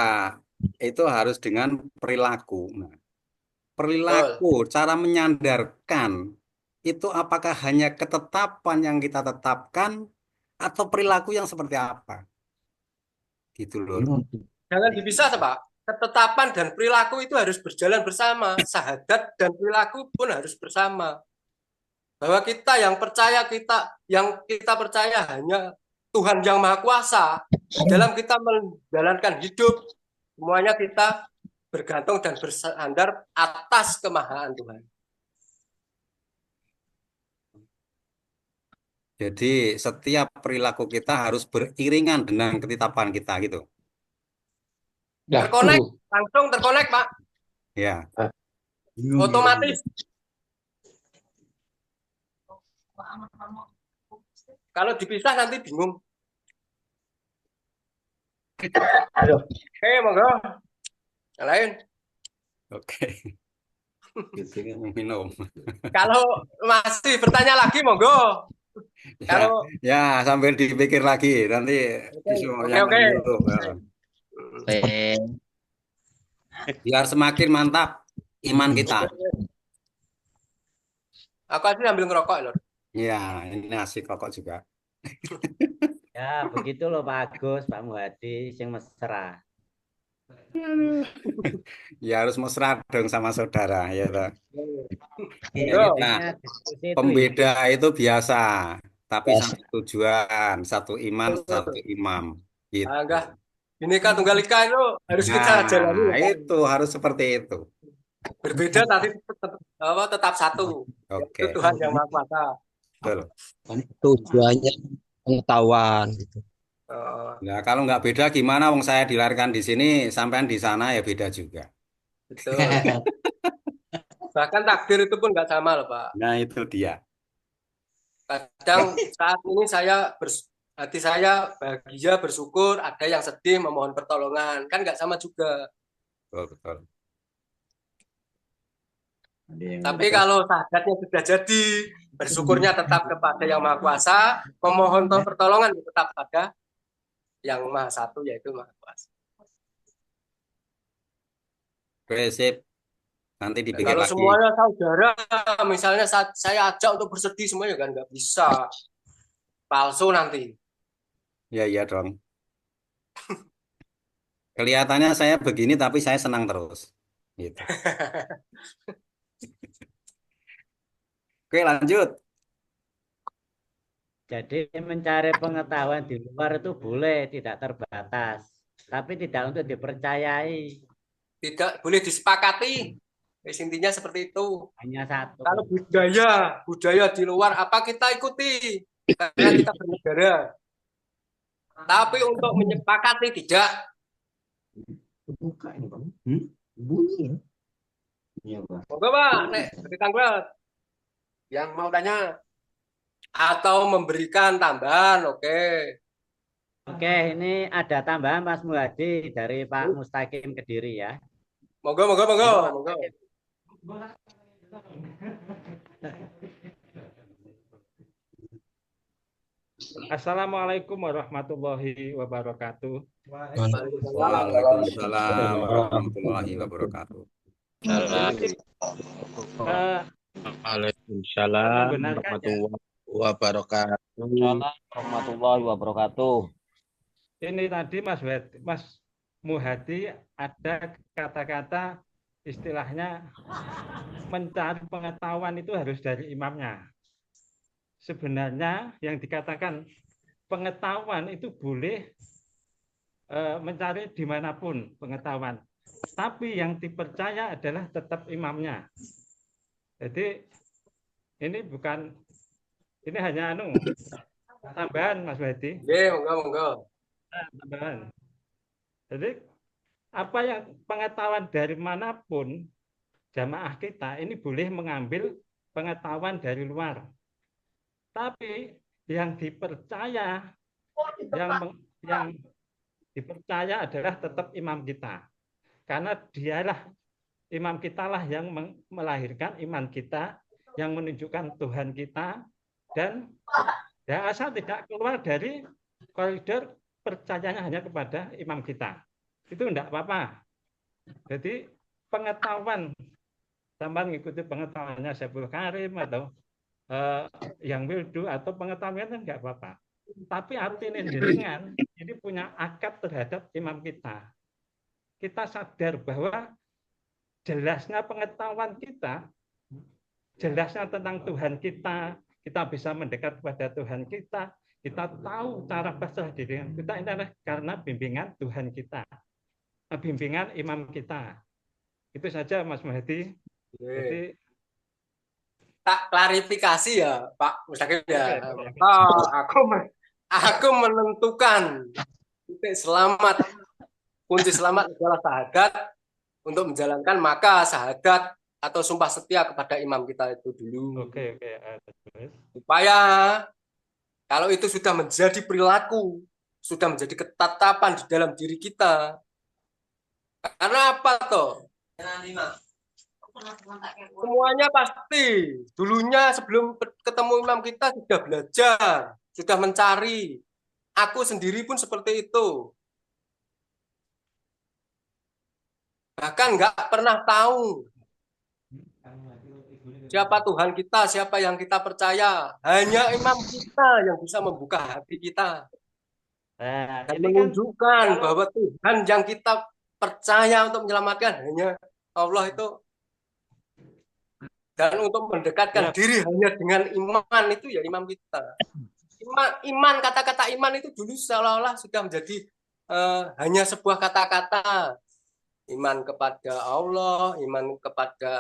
itu harus dengan perilaku. Nah, Betul. perilaku, cara menyandarkan itu apakah hanya ketetapan yang kita tetapkan atau perilaku yang seperti apa? Gitu loh. Jangan dipisah, Pak. Ketetapan dan perilaku itu harus berjalan bersama. Sahadat dan perilaku pun harus bersama. Bahwa kita yang kita percaya hanya Tuhan yang Maha Kuasa. Di dalam kita menjalankan hidup, semuanya kita bergantung dan bersandar atas kemahaan Tuhan. Jadi setiap perilaku kita harus beriringan dengan ketetapan kita gitu. Terkonek, langsung terkonek, Pak. Ya. Otomatis. Kalau dipisah nanti bingung. Oke, monggo. Yang lain. Oke. Gitu kan minum. Kalau masih bertanya lagi, monggo. Ya, Kalau ya sambil dipikir lagi nanti oke, yang oke. minum. Biar semakin mantap iman kita. Aku aja ambil ngerokok, Lor. Ya, ini asik rokok juga. Ya, begitu loh Pak Agus, Pak Muhadi, sing mesra. Ya harus mesra dong sama saudara ya toh. Ya, Monggo. kita Intinya diskusi itu pembeda itu biasa, tapi Yes. satu tujuan, satu iman, satu imam. Gitu. Enggak. Bineka Tunggal Ika itu harus kita jalani. Nah, itu harus seperti itu. Berbeda tapi tetap satu. Oke, Itu Tuhan yang Maha Kuasa. betul. Tujuannya pengetahuan gitu. Nah, kalau nggak beda gimana? Wong saya dilahirkan di sini, sampean di sana ya beda juga. Betul. Bahkan takdir itu pun nggak sama loh, Pak. Nah, itu dia. Kadang saat ini hati saya bahagia, bersyukur, ada yang sedih, memohon pertolongan. Kan nggak sama juga. Betul, betul. Tapi kalau sahadatnya sudah jadi, bersyukurnya tetap kepada yang Maha Kuasa, memohon pertolongan tetap pada yang Maha Satu, yaitu Maha Kuasa. Oke, sip. Nanti Dan dipikir kalau lagi. semuanya saudara, misalnya saya ajak untuk bersedih semuanya kan nggak bisa. Palsu nanti. Ya, iya dong. Kelihatannya saya begini, tapi saya senang terus. Gitu. Oke, lanjut. jadi mencari pengetahuan di luar itu boleh, tidak terbatas, tapi tidak untuk dipercayai. Tidak boleh disepakati. Intinya seperti itu. Hanya satu. Kalau budaya di luar apa kita ikuti karena kita bernegara. Tapi untuk menyepakati tidak. Buka ini Bang. Bunyi. Iya, Bang. Monggo Pak, nek ditanggal. Yang mau tanya atau memberikan tambahan, oke. Oke, ini ada tambahan Mas Muhadi dari Pak Mustaqim Kediri ya. Monggo. Assalamualaikum warahmatullahi wabarakatuh. Waalaikumsalam warahmatullahi wabarakatuh. Waalaikumsalam warahmatullahi wabarakatuh. Ini tadi Mas Muhadi ada kata-kata istilahnya mencari pengetahuan itu harus dari imamnya. Sebenarnya yang dikatakan pengetahuan itu boleh mencari dimanapun pengetahuan. Tapi yang dipercaya adalah tetap imamnya. Jadi ini hanya tambahan Mas Muhadi. Monggo. Tambahan. Jadi apa yang pengetahuan dari manapun jamaah kita ini boleh mengambil pengetahuan dari luar. Tapi yang dipercaya yang dipercaya adalah tetap imam kita. Karena dialah imam kita lah yang melahirkan iman kita, yang menunjukkan Tuhan kita, dan ya asal tidak keluar dari koridor percayanya hanya kepada imam kita. Itu enggak apa-apa. Jadi pengetahuan sampai mengikuti pengetahuannya Syekhul Karim atau yang wildu atau pengetahuan itu enggak apa-apa. Tapi artinya jenengan ini punya akad terhadap imam kita. Kita sadar bahwa jelasnya pengetahuan kita, jelasnya tentang Tuhan kita bisa mendekat kepada Tuhan kita tahu cara berserah diri dengan kita, ini adalah karena bimbingan Tuhan kita, bimbingan imam kita. Itu saja Mas Mahdi. Jadi tak klarifikasi ya Pak Mustaqim ya. Aku menentukan titik selamat, kunci selamat adalah syahadat. Untuk menjalankan maka syahadat atau sumpah setia kepada imam kita itu dulu. Oke. Supaya kalau itu sudah menjadi perilaku, sudah menjadi ketetapan di dalam diri kita. Karena apa toh? Semuanya pasti dulunya sebelum ketemu imam kita sudah belajar, sudah mencari. Aku sendiri pun seperti itu. Bahkan nggak pernah tahu siapa Tuhan kita, siapa yang kita percaya. Hanya imam kita yang bisa membuka hati kita. Dan menunjukkan bahwa Tuhan yang kita percaya untuk menyelamatkan hanya Allah itu. Dan untuk mendekatkan diri hanya dengan iman itu ya imam kita. Iman, kata-kata iman itu dulu seolah-olah sudah menjadi hanya sebuah kata-kata. Iman kepada Allah, iman kepada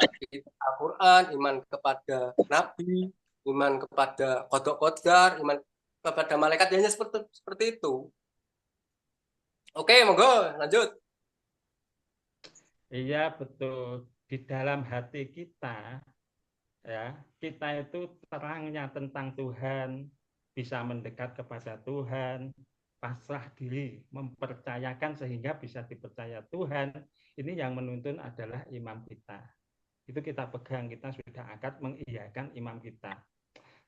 Al-Quran, iman kepada Nabi, iman kepada qada qadar, iman kepada malaikat, hanya seperti itu. Oke, monggo lanjut. Iya betul. Di dalam hati kita, ya kita itu terangnya tentang Tuhan, bisa mendekat kepada Tuhan, pasrah diri, mempercayakan sehingga bisa dipercaya Tuhan. Ini yang menuntun adalah imam kita. Itu kita pegang, kita sudah akad mengiyakan imam kita.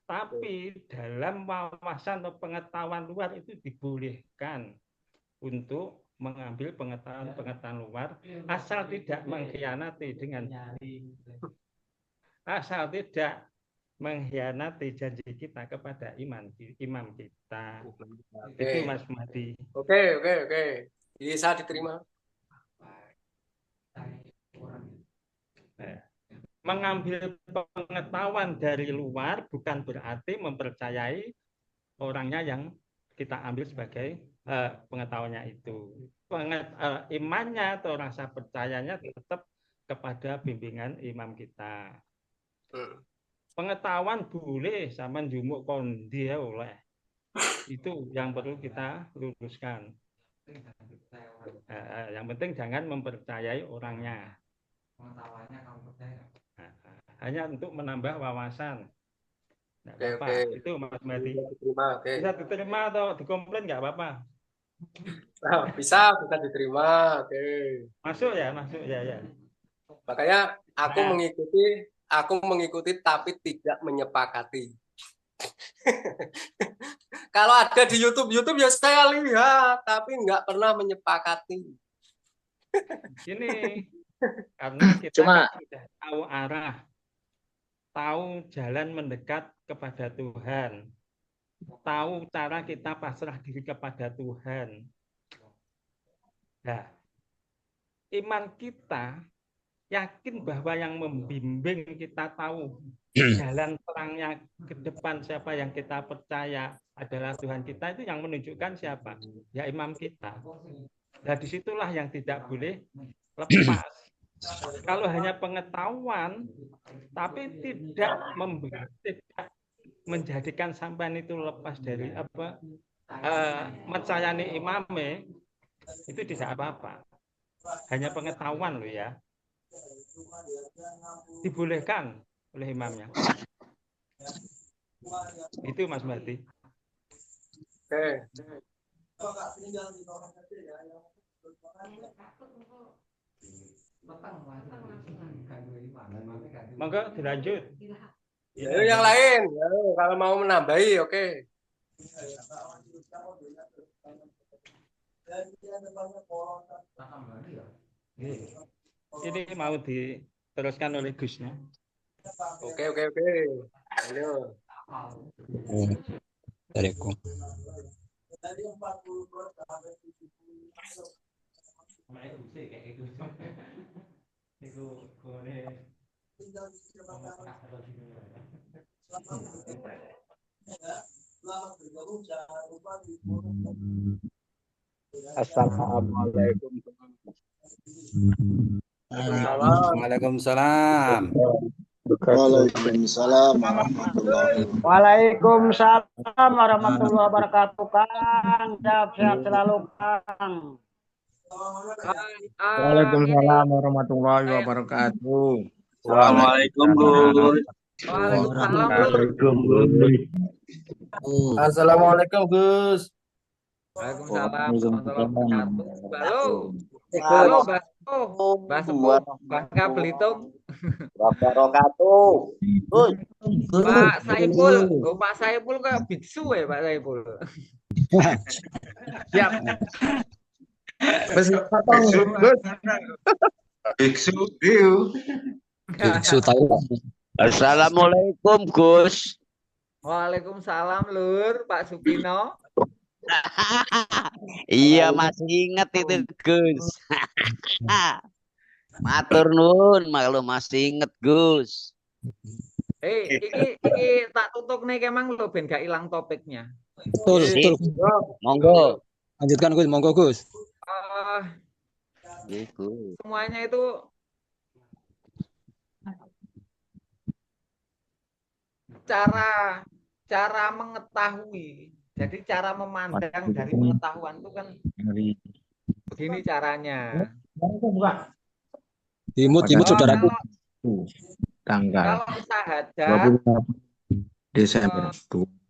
Tapi dalam wawasan atau pengetahuan luar itu dibolehkan untuk mengambil pengetahuan luar asal tidak mengkhianati janji kita kepada imam kita. Itu Mas Mahdi. Oke. Bisa diterima. Mengambil pengetahuan dari luar bukan berarti mempercayai orangnya yang kita ambil sebagai pengetahuannya itu. Imannya atau rasa percayanya tetap kepada bimbingan imam kita. Pengetahuan boleh sama jumuk kondi oleh. Itu yang perlu kita luruskan. Yang penting jangan mempercayai orangnya. Hanya untuk menambah wawasan. Oke. Itu Mas Mahdi. Oke. Bisa diterima atau dikomplain nggak apa-apa? Bisa diterima. Oke. Masuk ya. Makanya aku mengikuti tapi tidak menyepakati. Kalau ada di YouTube ya saya lihat, tapi nggak pernah menyepakati. Ini karena kita sudah tahu arah, tahu jalan mendekat kepada Tuhan, tahu cara kita pasrah diri kepada Tuhan. Nah, iman kita yakin bahwa yang membimbing kita tahu jalan terangnya ke depan, siapa yang kita percaya adalah Tuhan kita, itu yang menunjukkan siapa? Ya imam kita. Nah disitulah yang tidak boleh lepas. Kalau hanya pengetahuan tapi tidak menjadikan sampean itu lepas dari mencayani imame, itu tidak apa-apa. Hanya pengetahuan loh ya. Dibolehkan oleh imamnya. Itu Mas Mahdi. Oke. Monggo dilanjut. Yang lain, kalau mau menambahi, oke. Ini mau diteruskan oleh Gusnya. Oke. Ayo. Dariku. Assalamualaikum. Waalaikumsalam. Waalaikumsalam warahmatullahi wabarakatuh. Waalaikumsalam warahmatullahi wabarakatuh. Kang, sehat selalu Kang. Waalaikumsalam warahmatullahi wabarakatuh. Assalamualaikum Gus. Waalaikumsalam Gus. Assalamualaikum Gus. Waalaikumsalam warahmatullahi wabarakatuh. Halo, Baso, Bangka Belitung. Wabarakatuh. Gus. Pak Saiful, Pak Saiful kayak biksu ya Pak Saiful. Siap. Biksu, Biksu Thailand. Assalamualaikum Gus. Waalaikumsalam Lur, Pak Supino. Iya masih ingat itu Gus. Matur nuwun kalau masih inget Gus. Iki tak tutup nih kemang lo ben gak hilang topiknya. Betul. Monggo. Lanjutkan Gus, monggo Gus. Semuanya itu cara mengetahui. Jadi cara memandang dari pengetahuan itu kan begini caranya. Imut saudaraku. Tanggal Kalau sahadat 28 Desember.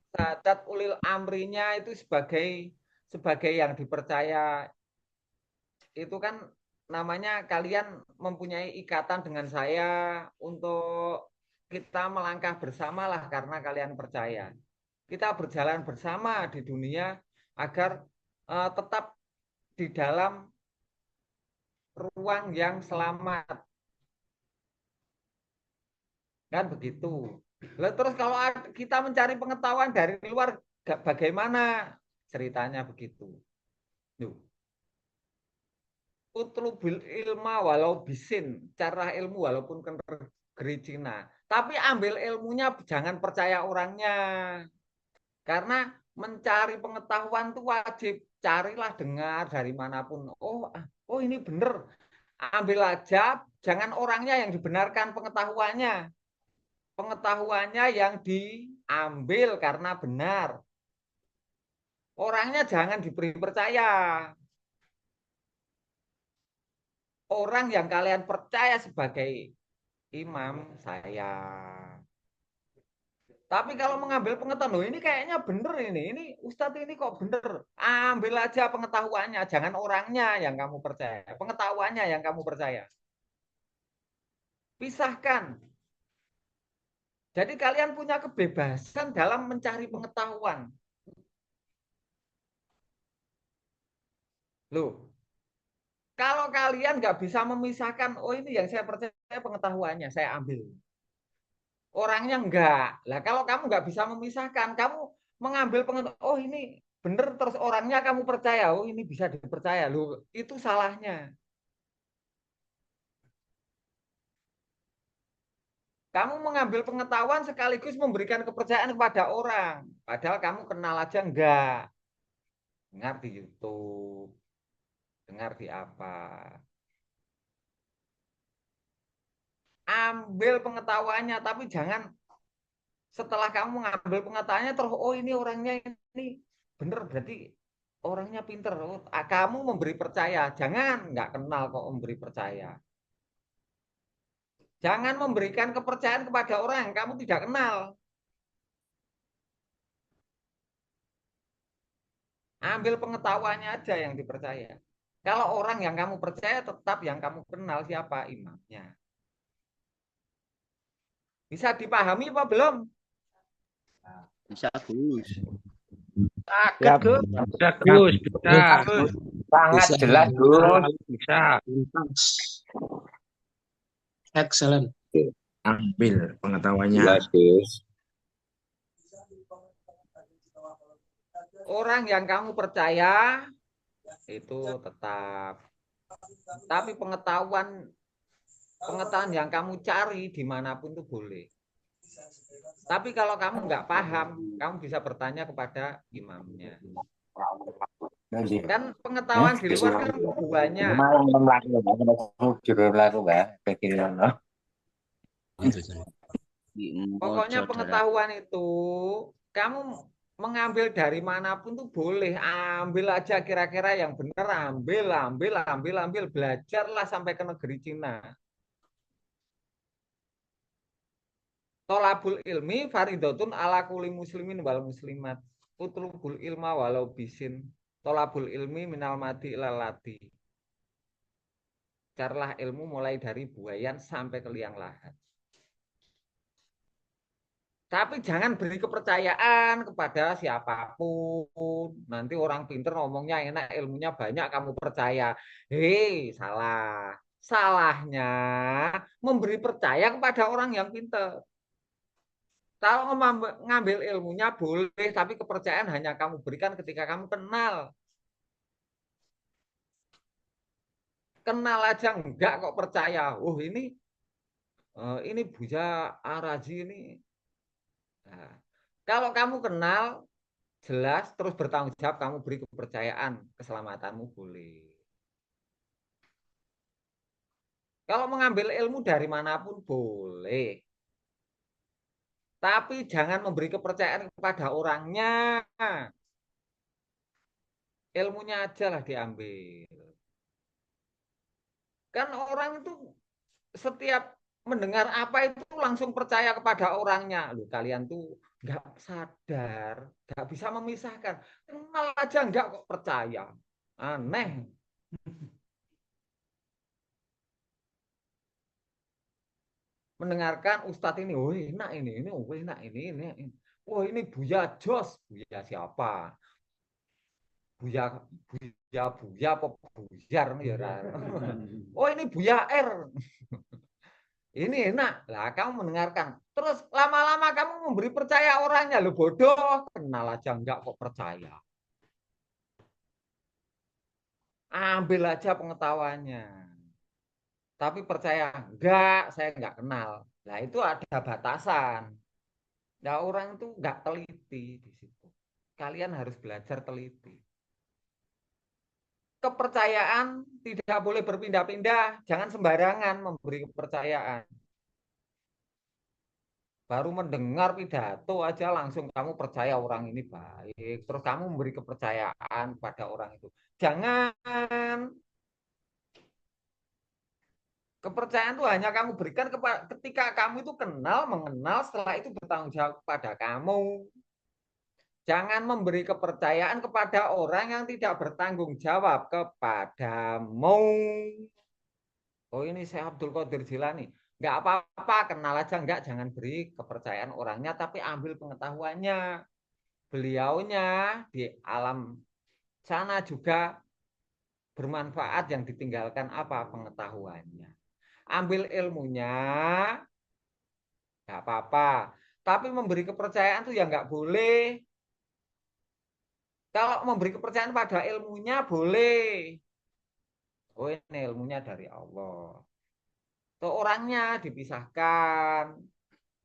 sahadat ulil amrinya itu sebagai yang dipercaya itu kan namanya kalian mempunyai ikatan dengan saya untuk kita melangkah bersama lah karena kalian percaya. Kita berjalan bersama di dunia agar tetap di dalam ruang yang selamat. Kan begitu. Lalu terus kalau kita mencari pengetahuan dari luar, bagaimana ceritanya begitu? Utlubil ilma walau bisin, cara ilmu walaupun negeri Cina. Tapi ambil ilmunya, jangan percaya orangnya. Karena mencari pengetahuan itu wajib. Carilah, dengar dari manapun. Oh ini benar. Ambil aja, jangan orangnya yang dibenarkan pengetahuannya. Pengetahuannya yang diambil karena benar. Orangnya jangan diberi percaya. Orang yang kalian percaya sebagai imam saya. Tapi kalau mengambil pengetahuan, ini kayaknya benar ini Ustadz ini kok benar. Ambil aja pengetahuannya, jangan orangnya yang kamu percaya. Pengetahuannya yang kamu percaya. Pisahkan. Jadi kalian punya kebebasan dalam mencari pengetahuan. Loh, kalau kalian nggak bisa memisahkan, oh ini yang saya percaya pengetahuannya, saya ambil. Orangnya enggak. Lah kalau kamu nggak bisa memisahkan, kamu mengambil pengetahuan, oh ini benar terus orangnya kamu percaya, oh ini bisa dipercaya. Loh, itu salahnya. Kamu mengambil pengetahuan sekaligus memberikan kepercayaan kepada orang. Padahal kamu kenal aja enggak. Dengar di YouTube. Dengar di apa. Ambil pengetahuannya, tapi jangan setelah kamu mengambil pengetahuannya terus oh ini orangnya ini benar berarti orangnya pinter. Kamu memberi percaya, jangan nggak kenal kok memberi percaya. Jangan memberikan kepercayaan kepada orang yang kamu tidak kenal. Ambil pengetahuannya aja yang dipercaya. Kalau orang yang kamu percaya tetap yang kamu kenal siapa imamnya. Bisa dipahami apa belum? Bisa Gus. Gus. Bisa Gus. Sangat Bisa. jelas, Gus. Bisa. Excellent. Ambil pengetahuannya. Jelas, Gus. Orang yang kamu percaya itu tetap. Tapi pengetahuan yang kamu cari dimanapun itu boleh. Tapi kalau kamu nggak paham, kamu bisa bertanya kepada imamnya. Kan pengetahuan di luar kan banyak. Pokoknya pengetahuan itu kamu mengambil dari manapun tuh boleh, ambil aja kira-kira yang benar, ambil, belajarlah sampai ke negeri Cina. Tolabul ilmi faridotun ala kulli muslimin wal muslimat. Utlubul ilma walau bisin. Tolabul ilmi minal mati lalati. Carilah ilmu mulai dari buayan sampai ke liang lahat. Tapi jangan beri kepercayaan kepada siapapun. Nanti orang pinter ngomongnya enak, ilmunya banyak, kamu percaya. Hei, salah. Salahnya memberi percaya kepada orang yang pinter. Kalau ngambil ilmunya boleh, tapi kepercayaan hanya kamu berikan ketika kamu kenal. Kenal aja enggak kok percaya. Oh ini Buya Arazi ini. Nah, kalau kamu kenal, jelas terus bertanggung jawab, kamu beri kepercayaan, keselamatanmu boleh. Kalau mengambil ilmu dari manapun boleh. Tapi jangan memberi kepercayaan kepada orangnya. Ilmunya aja lah diambil. Kan orang itu setiap mendengar apa itu langsung percaya kepada orangnya. Loh, kalian tuh nggak sadar, nggak bisa memisahkan. Kenal aja nggak kok percaya. Aneh. Mendengarkan Ustadz ini, oh enak ini, oh enak ini. Oh ini Buya Jos. Buya siapa? Buya apa Buyar ya. Oh ini Buya R. Ini enak. Lah kamu mendengarkan. Terus lama-lama kamu memberi percaya orangnya. Lu bodoh. Kenal aja enggak kok percaya. Ambil aja pengetahuannya. Tapi percaya enggak, saya enggak kenal. Nah itu ada batasan. Nah orang itu enggak teliti di situ. Kalian harus belajar teliti. Kepercayaan tidak boleh berpindah-pindah. Jangan sembarangan memberi kepercayaan. Baru mendengar pidato aja langsung kamu percaya orang ini baik. Terus kamu memberi kepercayaan pada orang itu. Jangan. Kepercayaan itu hanya kamu berikan ketika kamu itu mengenal, setelah itu bertanggung jawab kepada kamu. Jangan memberi kepercayaan kepada orang yang tidak bertanggung jawab kepadamu. Oh ini saya Abdul Qadir Jilani. Nggak apa-apa, kenal aja enggak, jangan beri kepercayaan orangnya, tapi ambil pengetahuannya. Beliaunya di alam sana juga bermanfaat, yang ditinggalkan apa? Pengetahuannya. Ambil ilmunya, nggak apa-apa. Tapi memberi kepercayaan itu ya nggak boleh. Kalau memberi kepercayaan pada ilmunya boleh. Oh ini ilmunya dari Allah. Tuh orangnya dipisahkan.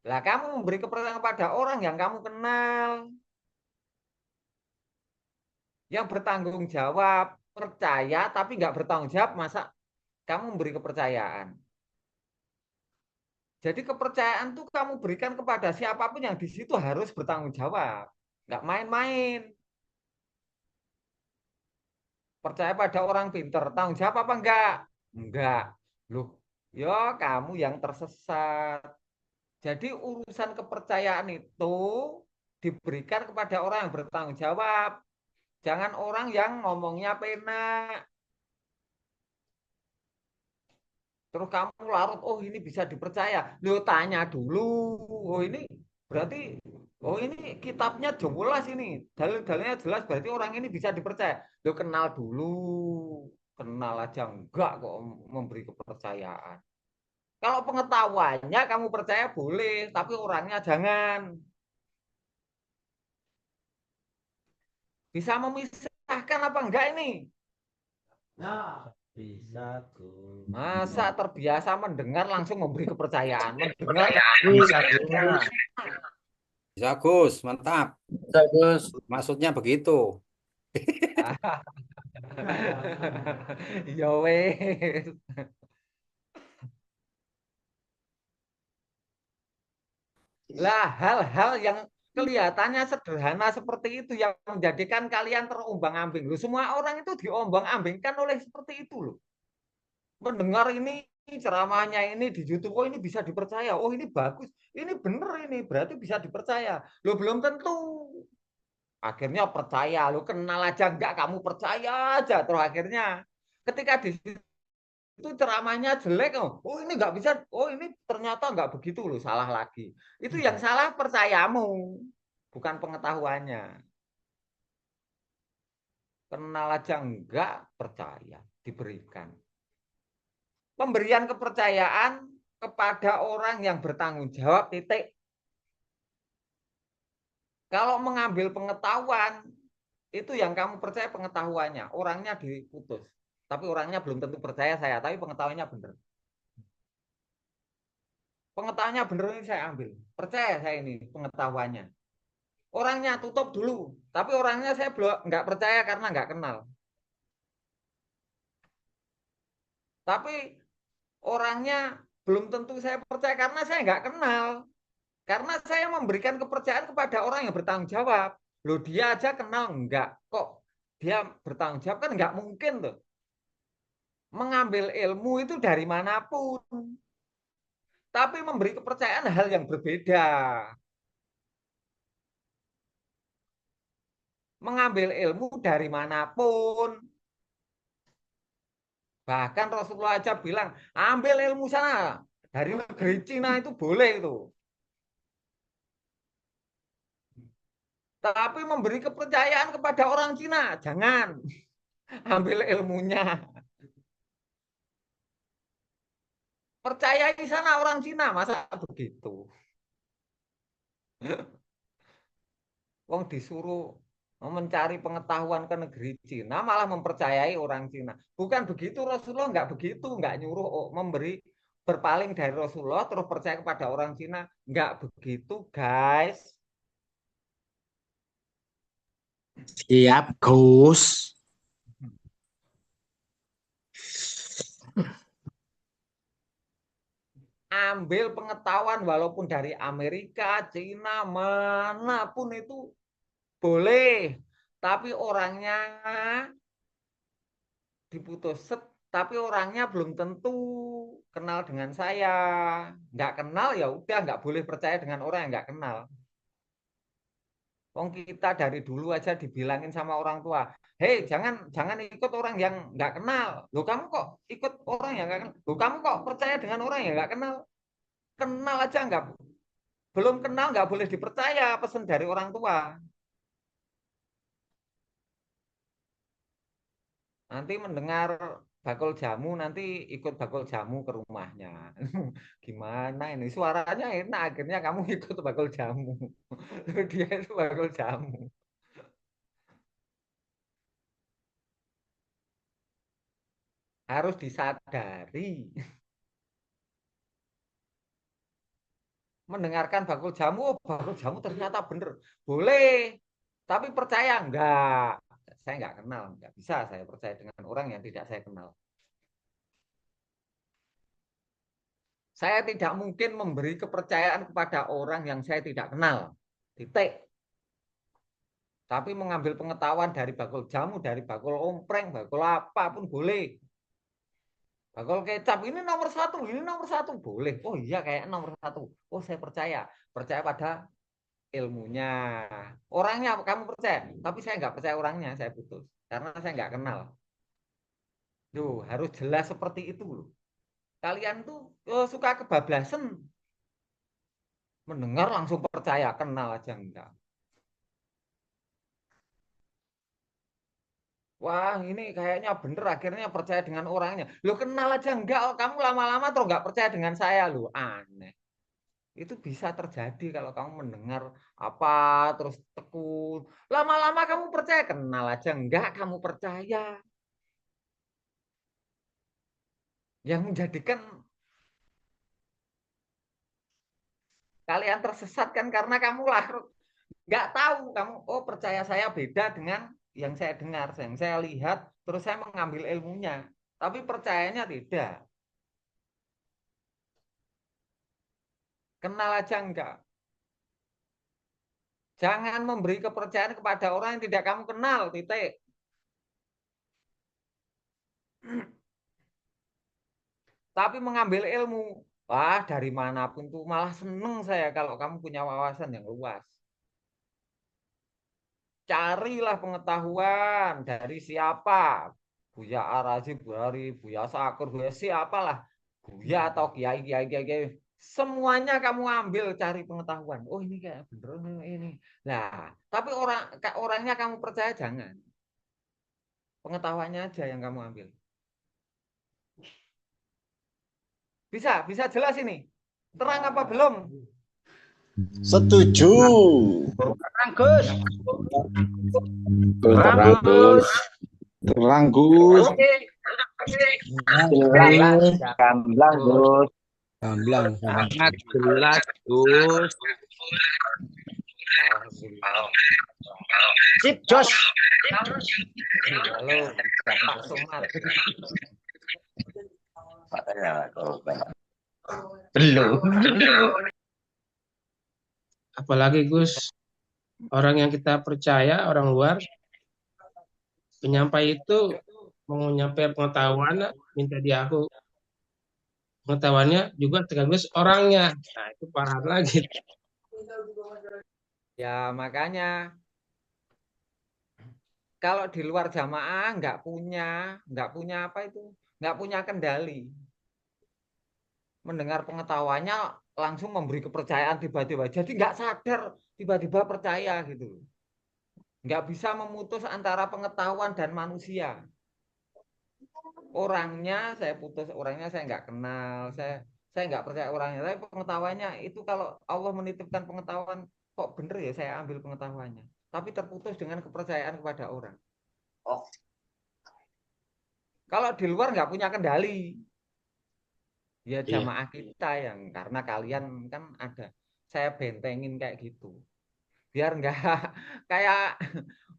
Lah kamu memberi kepercayaan kepada orang yang kamu kenal, yang bertanggung jawab, percaya tapi nggak bertanggung jawab, masa kamu memberi kepercayaan? Jadi kepercayaan tuh kamu berikan kepada siapapun yang di situ harus bertanggung jawab, nggak main-main. Percaya pada orang pinter, tanggung jawab apa enggak? Enggak. Loh, ya kamu yang tersesat. Jadi urusan kepercayaan itu diberikan kepada orang yang bertanggung jawab. Jangan orang yang ngomongnya penak. Terus kamu larut, oh ini bisa dipercaya. Lo tanya dulu. Oh ini berarti Oh ini kitabnya jelas ini, dalil-dalilnya jelas, berarti orang ini bisa dipercaya. Lo kenal dulu, kenal aja enggak kok memberi kepercayaan. Kalau pengetahuannya kamu percaya boleh, tapi orangnya jangan. Bisa memisahkan apa enggak ini? Bisa, Gus. Masa terbiasa mendengar langsung memberi kepercayaan, mendengar Bisa, Gus. Bisa, Gus. Mantap. Bisa, Gus. Maksudnya begitu. ya wes. Lah hal-hal yang kelihatannya sederhana seperti itu yang menjadikan kalian terombang-ambing. Loh, semua orang itu diombang-ambingkan oleh seperti itu loh. Mendengar ini ceramahnya ini di YouTube, oh ini bisa dipercaya, oh ini bagus, ini bener ini berarti bisa dipercaya. Lo belum tentu. Akhirnya percaya, lo kenal aja enggak kamu percaya aja terus akhirnya ketika di itu ceramahnya jelek, oh ini nggak bisa, oh ini ternyata nggak begitu loh, salah lagi. Itu yang salah percayamu, bukan pengetahuannya. Kenal aja enggak percaya, diberikan. Pemberian kepercayaan kepada orang yang bertanggung jawab, titik. Kalau mengambil pengetahuan, itu yang kamu percaya pengetahuannya, orangnya diputus. Tapi orangnya belum tentu percaya saya, tapi pengetahuannya benar. Pengetahuannya benar ini saya ambil. Percaya saya ini pengetahuannya. Orangnya tutup dulu, tapi orangnya saya belum nggak percaya karena nggak kenal. Tapi orangnya belum tentu saya percaya karena saya nggak kenal. Karena saya memberikan kepercayaan kepada orang yang bertanggung jawab. Loh dia aja kenal enggak. Kok dia bertanggung jawab kan enggak mungkin tuh. Mengambil ilmu itu dari manapun. Tapi memberi kepercayaan hal yang berbeda. Mengambil ilmu dari manapun. Bahkan Rasulullah aja bilang, ambil ilmu sana. Dari negeri Cina itu boleh itu. Tapi memberi kepercayaan kepada orang Cina, jangan. Ambil ilmunya. Percaya di sana orang Cina, masa begitu? Wong disuruh mencari pengetahuan ke negeri Cina, malah mempercayai orang Cina. Bukan begitu Rasulullah, nggak begitu, nggak nyuruh memberi berpaling dari Rasulullah terus percaya kepada orang Cina, nggak begitu guys. Siap, Gus. Ambil pengetahuan walaupun dari Amerika, Cina, manapun itu boleh. Tapi orangnya diputus. Tapi orangnya belum tentu kenal dengan saya. Nggak kenal ya udah nggak boleh percaya dengan orang yang nggak kenal. Wong kita dari dulu aja dibilangin sama orang tua, hei jangan ikut orang yang nggak kenal. Loh kamu kok ikut orang yang nggak kenal? Loh kamu kok percaya dengan orang yang nggak kenal? Kenal aja nggak, belum kenal nggak boleh dipercaya pesan dari orang tua. Nanti mendengar bakul jamu, nanti ikut bakul jamu ke rumahnya. Gimana ini suaranya enak, akhirnya kamu ikut bakul jamu. Dia itu bakul jamu. Harus disadari. Mendengarkan bakul jamu, oh bakul jamu ternyata benar. Boleh, tapi percaya enggak? Saya enggak kenal, enggak bisa saya percaya dengan orang yang tidak saya kenal. Saya tidak mungkin memberi kepercayaan kepada orang yang saya tidak kenal. Titik. Tapi mengambil pengetahuan dari bakul jamu, dari bakul ompreng, bakul apapun boleh. Bakul kecap ini nomor satu boleh. Oh iya kayak nomor satu. Oh saya percaya pada ilmunya. Orangnya kamu percaya, tapi saya nggak percaya orangnya, saya putus. Karena saya nggak kenal. Duh, harus jelas seperti itu loh. Kalian tuh suka kebablasan. Mendengar langsung percaya, kenal aja enggak. Wah, ini kayaknya bener, akhirnya percaya dengan orangnya. Lo kenal aja enggak, kamu lama-lama terus enggak percaya dengan saya, lo aneh. Itu bisa terjadi kalau kamu mendengar apa terus tekun. Lama-lama kamu percaya, kenal aja enggak kamu percaya. Yang menjadikan kalian tersesat kan karena kamu lah nggak tahu, kamu oh percaya saya beda dengan yang saya dengar, yang saya lihat, terus saya mengambil ilmunya, tapi percayanya tidak. Kenal aja enggak. Jangan memberi kepercayaan kepada orang yang tidak kamu kenal, titik. Tapi mengambil ilmu, wah dari manapun tuh malah seneng saya kalau kamu punya wawasan yang luas. Carilah pengetahuan dari siapa. Buya Arazi, Buya Sakur, Buya siapalah. Buya atau kiai. Semuanya kamu ambil cari pengetahuan. Oh ini kayak bener ini. Nah, tapi orangnya kamu percaya jangan. Pengetahuannya aja yang kamu ambil. Bisa jelas ini. Terang apa belum? Setuju. Terang, Gus. Terang, Gus. Terang, Gus. Oke. Gamblang, Gus. Gamblang. Sangat jelas, Gus. Sip, Jos. Halo, Pak Somad. Belum. Apalagi Gus, orang yang kita percaya, orang luar, penyampai itu mau nyampai pengetahuan, minta dia aku pengetahuannya juga sekaligus orangnya. Nah itu parah lagi. Ya makanya kalau di luar jamaah nggak punya apa itu, nggak punya kendali. Mendengar pengetahuannya langsung memberi kepercayaan tiba-tiba. Jadi nggak sadar tiba-tiba percaya gitu. Nggak bisa memutus antara pengetahuan dan manusia. Orangnya saya putus, orangnya saya nggak kenal, saya nggak percaya orangnya. Tapi pengetahuannya itu kalau Allah menitipkan pengetahuan, kok bener ya saya ambil pengetahuannya. Tapi terputus dengan kepercayaan kepada orang. Kalau di luar nggak punya kendali, ya jamaah kita yang karena kalian kan ada, saya bentengin kayak gitu. Biar nggak kayak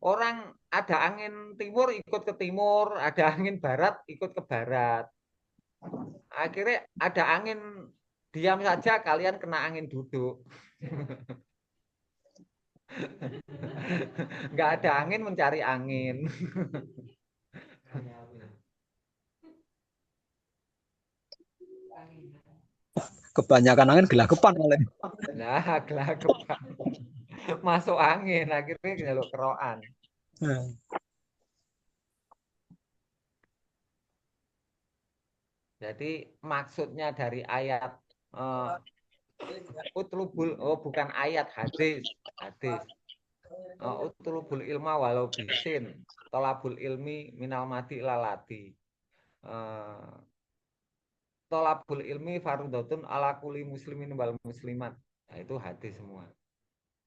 orang ada angin timur ikut ke timur, ada angin barat ikut ke barat. Akhirnya ada angin diam saja, kalian kena angin duduk. Nggak ada angin mencari angin. Kebanyakan angin gelagapan oleh. Nah, gelagapan. Masuk angin, akhirnya jaluk keroan. Jadi maksudnya dari ayat utlubul, bukan ayat, hadis. Utlubul ilma walau bisin, tolabul ilmi minal mati lalati. Tolabul ilmi farudotun ala kulli muslimin wal muslimat. Nah, itu hadis semua.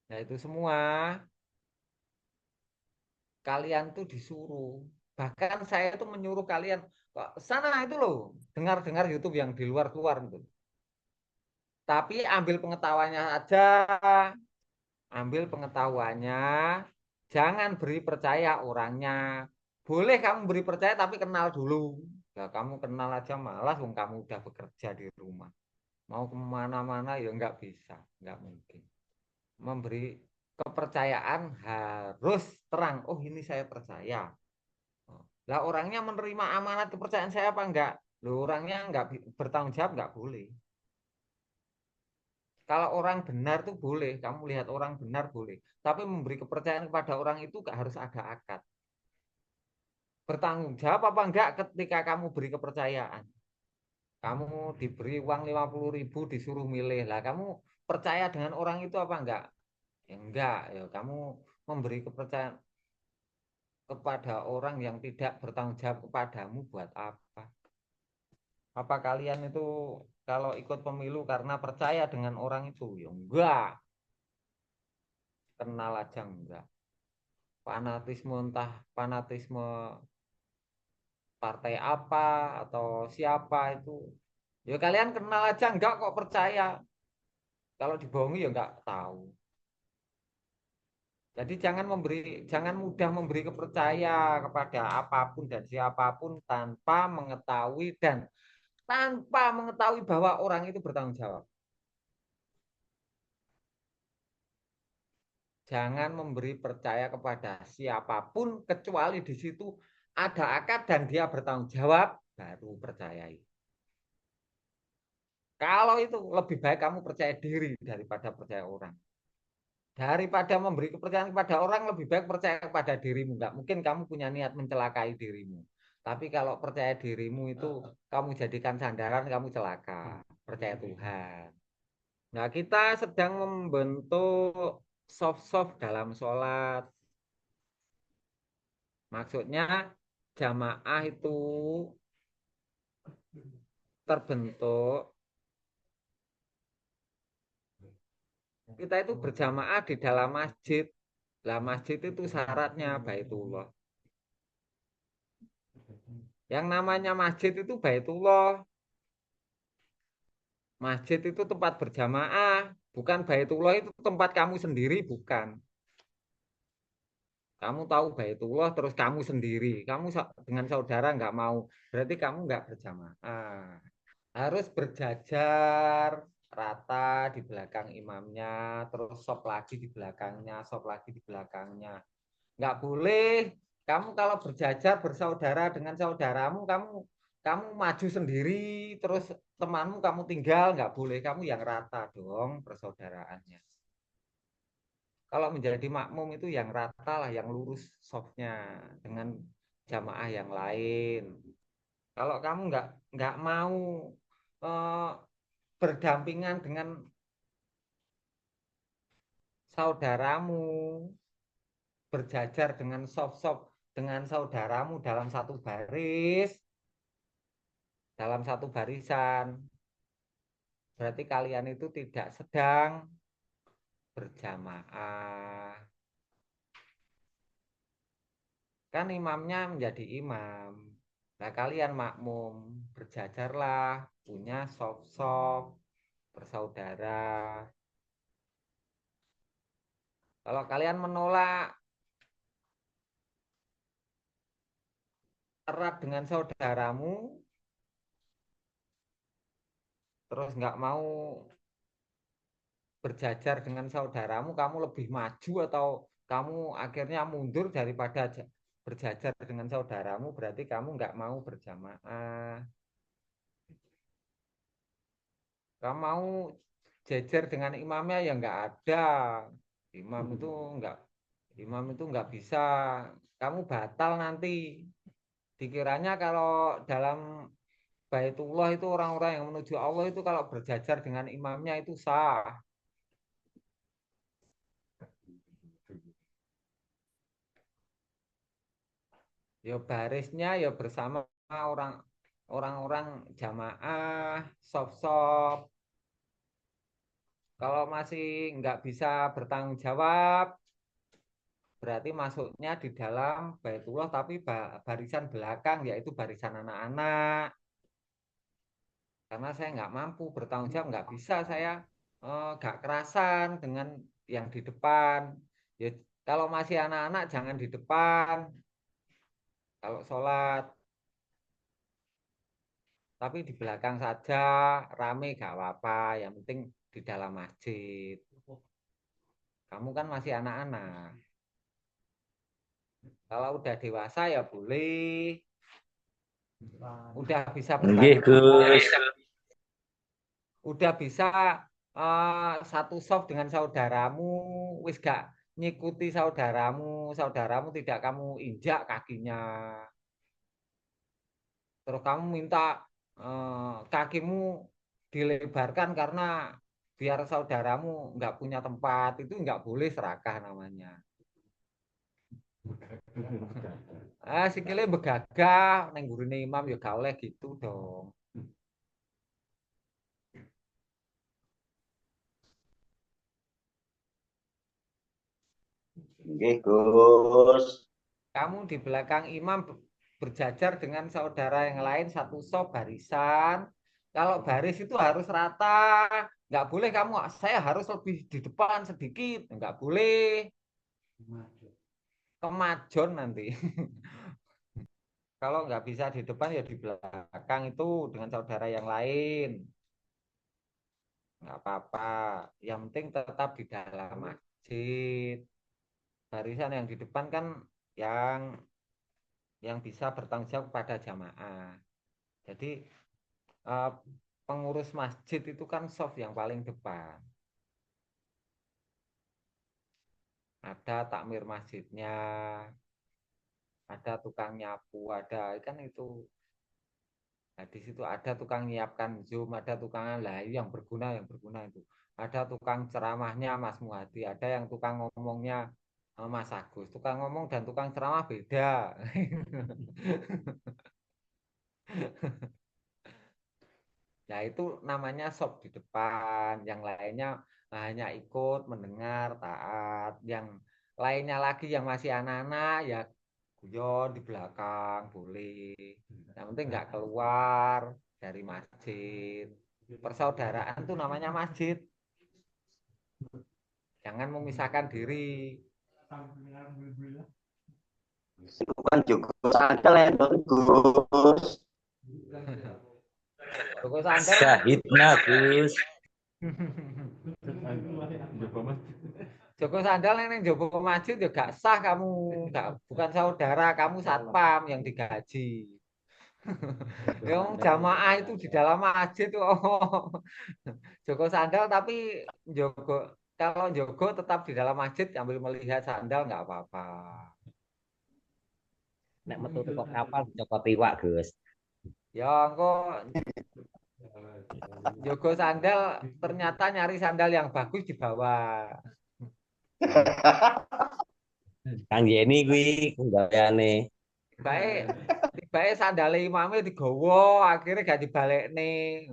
Nah, itu semua kalian tuh disuruh. Bahkan saya tuh menyuruh kalian, sana itu loh, dengar-dengar YouTube yang di luar-luar itu. Tapi ambil pengetahuannya aja. Ambil pengetahuannya, jangan beri percaya orangnya. Boleh kamu beri percaya tapi kenal dulu. Nah, kamu kenal aja malas, kamu udah bekerja di rumah. Mau kemana-mana ya nggak bisa, nggak mungkin. Memberi kepercayaan harus terang. Oh ini saya percaya. Lah orangnya menerima amanat kepercayaan saya apa enggak? Loh, orangnya enggak bertanggung jawab enggak boleh. Kalau orang benar tuh boleh, kamu lihat orang benar boleh. Tapi memberi kepercayaan kepada orang itu enggak harus ada akad. Bertanggung jawab apa enggak ketika kamu beri kepercayaan? Kamu diberi uang 50.000 disuruh milih. Lah kamu percaya dengan orang itu apa enggak? Ya enggak, ya kamu memberi kepercayaan kepada orang yang tidak bertanggung jawab kepadamu buat apa? Apa kalian itu kalau ikut pemilu karena percaya dengan orang itu? Ya enggak. Kenal aja enggak. Fanatisme entah fanatisme partai apa atau siapa itu. Ya kalian kenal aja enggak kok percaya. Kalau dibohongi ya enggak tahu. Jadi jangan mudah memberi kepercaya kepada apapun dan siapapun tanpa mengetahui bahwa orang itu bertanggung jawab. Jangan memberi percaya kepada siapapun kecuali di situ ada akad dan dia bertanggung jawab, baru percayai. Kalau itu lebih baik kamu percaya diri daripada percaya orang. Daripada memberi kepercayaan kepada orang, lebih baik percaya kepada dirimu. Enggak mungkin kamu punya niat mencelakai dirimu. Tapi kalau percaya dirimu itu kamu jadikan sandaran, kamu celaka. Percaya Tuhan. Nah, kita sedang membentuk soft-soft dalam sholat. Maksudnya jamaah itu terbentuk. Kita itu berjamaah di dalam masjid. Lah masjid itu syaratnya Baitullah. Yang namanya masjid itu Baitullah. Masjid itu tempat berjamaah, bukan Baitullah itu tempat kamu sendiri, bukan. Kamu tahu Baitullah terus kamu sendiri, kamu dengan saudara nggak mau, berarti kamu nggak berjamaah. Harus berjajar rata di belakang imamnya, terus sop lagi di belakangnya, sop lagi di belakangnya. Nggak boleh kamu kalau berjajar bersaudara dengan saudaramu, kamu maju sendiri, terus temanmu kamu tinggal, nggak boleh. Kamu yang rata dong persaudaraannya. Kalau menjadi makmum itu yang rata lah, yang lurus softnya dengan jamaah yang lain. Kalau kamu nggak mau eh, berdampingan dengan saudaramu, berjajar dengan soft-soft dengan saudaramu dalam satu baris, dalam satu barisan, berarti kalian itu tidak sedang berjamaah. Kan imamnya menjadi imam. Nah, kalian makmum, berjajarlah, punya soft-soft, bersaudara. Kalau kalian menolak erat dengan saudaramu, terus nggak mau berjajar dengan saudaramu, kamu lebih maju atau kamu akhirnya mundur daripada berjajar dengan saudaramu, berarti kamu nggak mau berjamaah. Kamu mau jejer dengan imamnya ya nggak ada. Imam itu nggak, imam itu nggak bisa. Kamu batal nanti. Dikiranya kalau dalam Baitullah itu orang-orang yang menuju Allah itu kalau berjajar dengan imamnya itu sah. Ya barisnya ya bersama orang-orang jamaah, soft-soft. Kalau masih nggak bisa bertanggung jawab, berarti masuknya di dalam Baitullah tapi barisan belakang, yaitu barisan anak-anak. Karena saya nggak mampu bertanggung jawab, nggak bisa saya nggak kerasan dengan yang di depan. Ya, kalau masih anak-anak jangan di depan. Kalau sholat, tapi di belakang saja, rame gak apa-apa. Yang penting di dalam masjid. Kamu kan masih anak-anak. Kalau udah dewasa ya boleh. Udah bisa Nggih, Gus. udah bisa satu soft dengan saudaramu, wis gak ngikuti saudaramu tidak kamu injak kakinya. Terus kamu minta kakimu dilebarkan karena biar saudaramu nggak punya tempat, itu nggak boleh serakah namanya. Sikile begagah neng gurune imam ya gak oleh gitu dong. Nggih, Gus. Kamu di belakang imam berjajar dengan saudara yang lain satu sop barisan. Kalau baris itu harus rata, nggak boleh kamu saya harus lebih di depan sedikit, nggak boleh kemajon nanti. Kalau nggak bisa di depan ya di belakang itu dengan saudara yang lain, nggak apa-apa. Yang penting tetap di dalam masjid. Barisan yang di depan kan yang bisa bertanggung jawab pada jamaah. Jadi eh, pengurus masjid itu kan soft yang paling depan. Ada takmir masjidnya, ada tukang nyapu, ada kan itu. Nah, di situ ada tukang nyiapkan Zoom, ada tukang lah yang berguna itu. Ada tukang ceramahnya Mas Muhadi, ada yang tukang ngomongnya Mas Agus. Tukang ngomong dan tukang ceramah beda. Nah, itu namanya sop di depan, yang lainnya hanya ikut mendengar taat, yang lainnya lagi yang masih anak-anak ya guyon di belakang boleh. Yang penting nggak keluar dari masjid. Persaudaraan itu namanya masjid. Jangan memisahkan diri. Itu kan juga sandal ya, Gus. Joko Sandal. Syahidna Gus. Joko Sandal yang Joko Masjid ya gak sah kamu, bukan saudara, kamu satpam yang digaji. Yang jamaah itu di dalam masjid tuh. Joko Sandal tapi kalau Joko tetap di dalam masjid sambil melihat sandal nggak apa-apa. Nek metu teko kapal cokot iwak, Gus. Ya kok Joko Sandal ternyata nyari sandal yang bagus di bawah. Kang Yeni kuwi gayane. Baik sandale imame digowo, akhirnya gak dibalekne.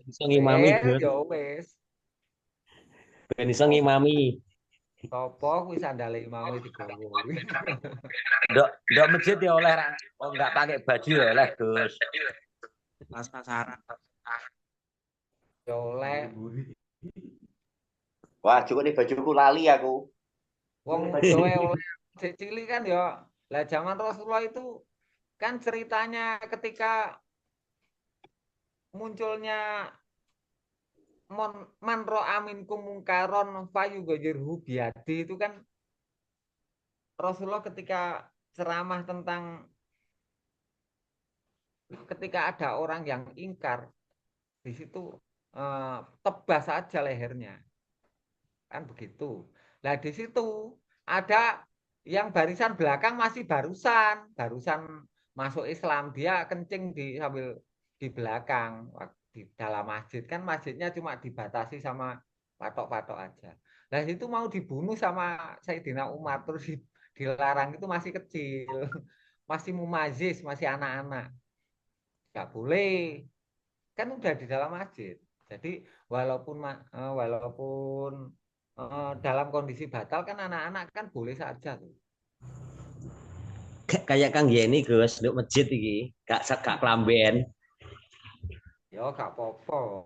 Iso ngimami, Gus. Ya wis. Ben iso ngimami. Sopo kuwi sandale imame digowo. Ndok masjid ya oleh enggak pakai baju ya oleh Gus. Pas pasaran. Ya oleh. Wah, cukup nih bajuku lali aku. Wong gawe oleh cilik kan ya. Lah zaman Rasulullah itu kan ceritanya ketika munculnya man ro'a minkum mungkaron fayughayyirhu biyadi itu kan Rasulullah ketika ceramah tentang ketika ada orang yang ingkar di situ tebas saja lehernya. Kan begitu. Nah, di situ ada yang barisan belakang masih barusan masuk Islam, dia kencing sambil di belakang di dalam masjid, kan masjidnya cuma dibatasi sama patok-patok aja. Nah, itu mau dibunuh sama Sayyidina Umar terus dilarang, itu masih kecil. Masih mumazis, masih anak-anak. Nggak boleh. Kan udah di dalam masjid. Jadi walaupun dalam kondisi batal kan anak-anak kan boleh saja tuh. Kayak Kang Yeni, Gus, nduk masjid iki, gak kelamben. Ya gak apa-apa,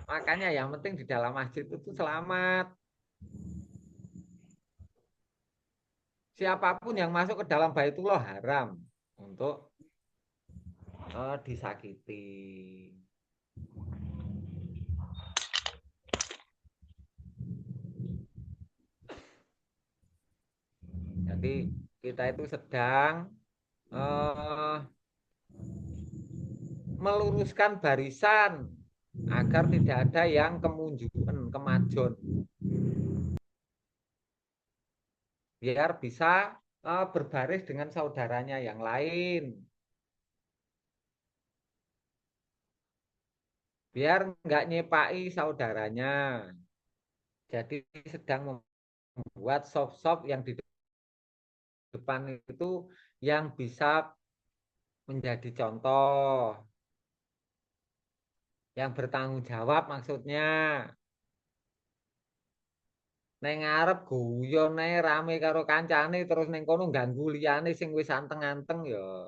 makanya yang penting di dalam masjid itu selamat. Siapapun yang masuk ke dalam Baitullah haram untuk disakiti. Jadi kita itu sedang meluruskan barisan agar tidak ada yang kemajon. Biar bisa berbaris dengan saudaranya yang lain. biar nggak nyepai saudaranya. Jadi sedang membuat sop-sop yang di depan itu yang bisa menjadi contoh, yang bertanggung jawab maksudnya. Neng ngarep guyon ae rame karo kancane terus neng kono ganggu liyane sing wis anteng-anteng ya.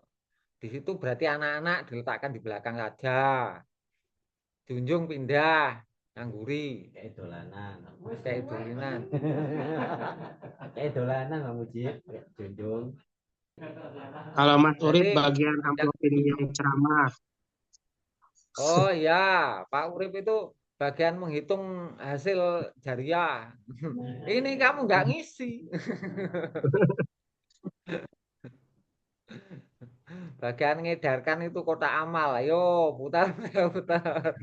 Di situ berarti anak-anak diletakkan di belakang saja. Junjung pindah, ngangguri. Kayak dolanan. Kayak dolanan. Kayak dolanan Bang Mujib. Junjung. Kalau Mas Urip Jadi bagian amplopin yang ceramah. oh ya, Pak Urip itu bagian menghitung hasil jariah. Ini kamu nggak ngisi. Bagian ngedarkan itu kotak amal. Ayo, putar, putar.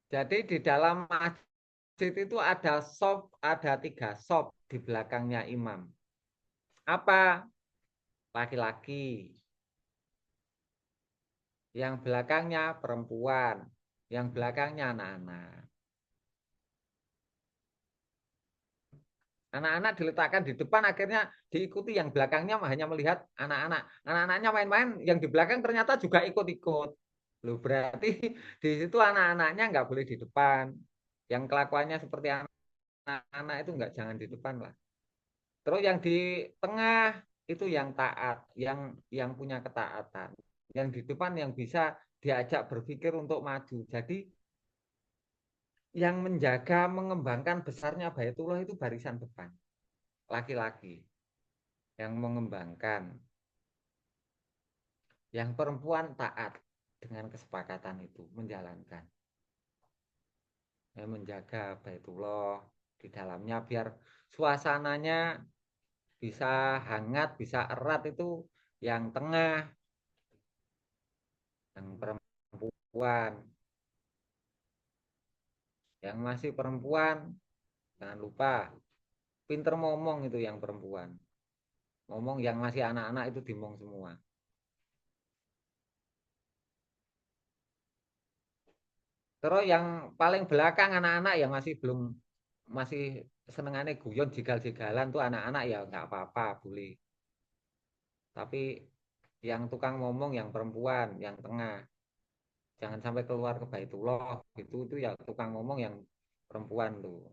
Jadi di dalam masjid itu ada sop, ada 3 sop di belakangnya imam. Apa? Laki-laki. Yang belakangnya perempuan. Yang belakangnya anak-anak. Anak-anak diletakkan di depan, akhirnya diikuti yang belakangnya hanya melihat anak-anak. Anak-anaknya main-main, yang di belakang ternyata juga ikut-ikut. Loh, berarti di situ anak-anaknya nggak boleh di depan. Yang kelakuannya seperti anak-anak itu nggak, jangan di depan lah. Terus yang di tengah itu yang taat, yang punya ketaatan. Yang di depan yang bisa diajak berpikir untuk maju. Jadi yang menjaga mengembangkan besarnya Baitullah itu barisan depan. Laki-laki yang mengembangkan. Yang perempuan taat dengan kesepakatan itu menjalankan. Yang menjaga Baitullah di dalamnya biar suasananya bisa hangat, bisa erat itu yang tengah, yang perempuan. Yang masih perempuan, jangan lupa, pinter ngomong itu yang perempuan. Ngomong yang masih anak-anak itu dimong semua. Terus yang paling belakang anak-anak yang masih senengannya guyon jigal-jigalan tuh anak-anak ya nggak apa-apa boleh. Tapi yang tukang ngomong yang perempuan, yang tengah. Jangan sampai keluar ke Baitullah gitu, itu ya tukang ngomong yang perempuan tuh.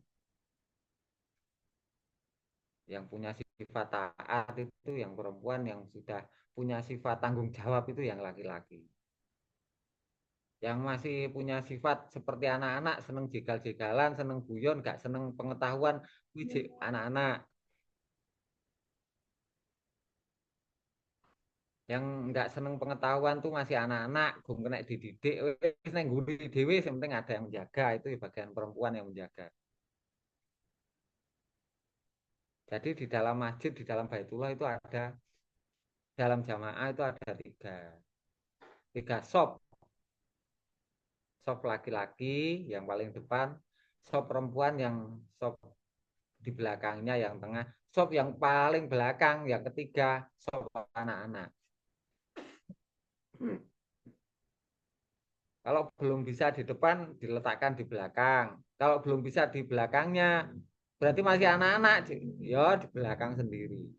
Yang punya sifat taat itu yang perempuan, yang sudah punya sifat tanggung jawab itu yang laki-laki. Yang masih punya sifat seperti anak-anak, seneng jegal-jegalan, seneng guyon, gak seneng pengetahuan, anak-anak. Yang nggak seneng pengetahuan tuh masih anak-anak, belum kena dididik, wis neng guri dhewe, yang penting ada yang menjaga, itu bagian perempuan yang menjaga. Jadi di dalam masjid, di dalam Baitullah itu ada, dalam jamaah itu ada tiga sop. Sop laki-laki yang paling depan, sop perempuan yang sop di belakangnya yang tengah, sop yang paling belakang yang ketiga, sop anak-anak. Kalau belum bisa di depan, diletakkan di belakang. Kalau belum bisa di belakangnya, berarti masih anak-anak, ya di belakang sendiri.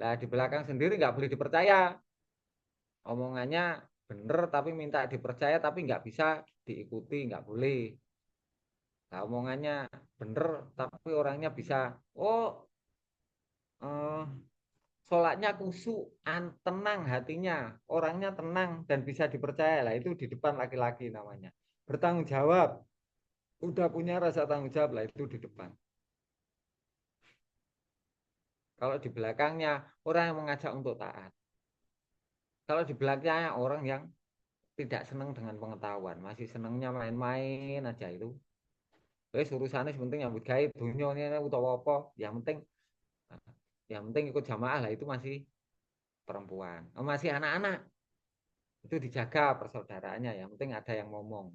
Nah, di belakang sendiri nggak boleh dipercaya. Omongannya bener tapi minta dipercaya tapi nggak bisa diikuti, nggak boleh. Nah, omongannya bener tapi orangnya bisa, oh eh, sholatnya khusyuk, tenang hatinya, orangnya tenang dan bisa dipercaya lah, itu di depan laki-laki namanya. Bertanggung jawab, udah punya rasa tanggung jawab lah, itu di depan. Kalau di belakangnya orang yang mengajak untuk taat. Kalau di belakangnya orang yang tidak senang dengan pengetahuan, masih senangnya main-main aja itu. Wes urusannya sepenting nyambut gawe dunia ini utawa apa, yang penting ikut jamaah lah, itu masih perempuan. Masih anak-anak itu dijaga persaudaraannya, yang penting ada yang ngomong.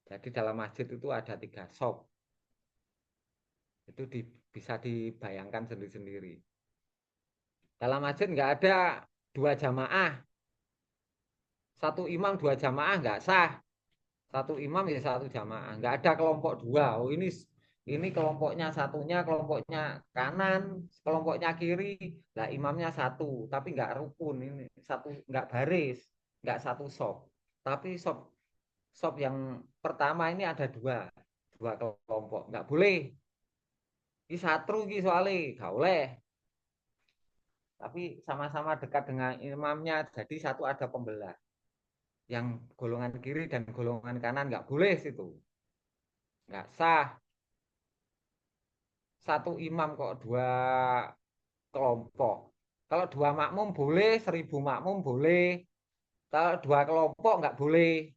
Jadi dalam masjid itu ada 3 sop. Itu bisa dibayangkan sendiri-sendiri. Dalam masjid nggak ada 2 jamaah. 1 imam 2 jamaah nggak sah. 1 imam ya 1 jamaah. Nggak ada kelompok 2. Oh ini kelompoknya satunya kelompoknya kanan, kelompoknya kiri. Lah imamnya 1, tapi nggak rukun ini. Nggak baris, nggak 1 sop. Tapi sop yang pertama ini ada 2 kelompok. Nggak boleh. Ini satru ini soalnya nggak boleh. Tapi sama-sama dekat dengan imamnya, jadi satu ada pembelah. Yang golongan kiri dan golongan kanan nggak boleh situ, nggak sah. 1 imam kok 2 kelompok. Kalau 2 makmum boleh, 1000 makmum boleh. Kalau 2 kelompok nggak boleh.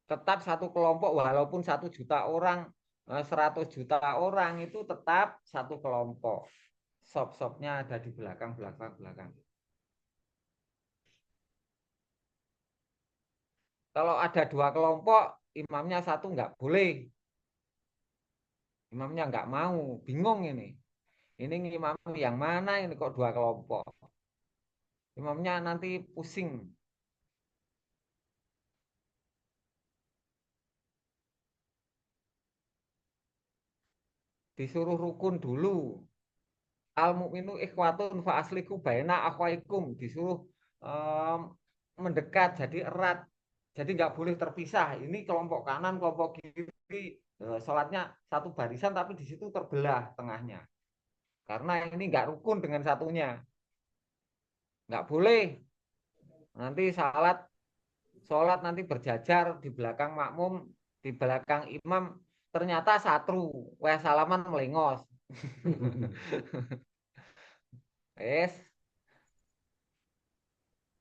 Tetap 1 kelompok walaupun 1 juta orang, 100 juta orang itu tetap 1 kelompok. Sop-sopnya ada di belakang. Kalau ada 2 kelompok, imamnya 1 nggak boleh. Imamnya nggak mau, bingung ini. Ini imam yang mana ini kok 2 kelompok. Imamnya nanti pusing. Disuruh rukun dulu. Al mukminu ikhwatun fa asliku baina akhwaikum. Disuruh mendekat jadi erat. Jadi nggak boleh terpisah. Ini kelompok kanan, kelompok kiri. Sholatnya 1 barisan tapi di situ terbelah tengahnya. Karena ini nggak rukun dengan satunya. Nggak boleh. Nanti sholat nanti berjajar di belakang makmum, di belakang imam. Ternyata satru. Wah salaman melengos. Es.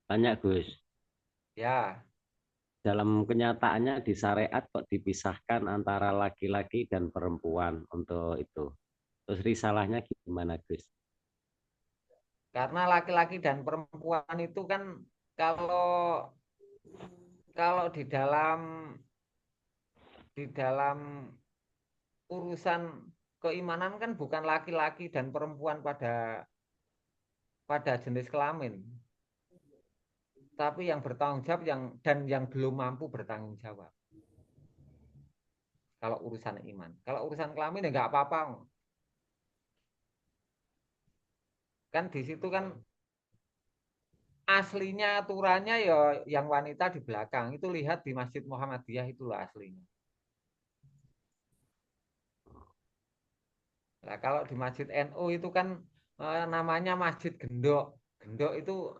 Tanya Gus, Ya. dalam kenyataannya di syariat kok dipisahkan antara laki-laki dan perempuan untuk itu. Terus risalahnya gimana Gus? Karena laki-laki dan perempuan itu kan kalau di dalam urusan keimanan kan bukan laki-laki dan perempuan pada jenis kelamin, tapi yang bertanggung jawab yang belum mampu bertanggung jawab. Kalau urusan iman, kalau urusan kelamin ya nggak apa-apa. Kan di situ kan aslinya aturannya ya yang wanita di belakang. Itu lihat di Masjid Muhammadiyah itulah aslinya. Nah, kalau di Masjid NU itu kan namanya Masjid Gendok. Gendok itu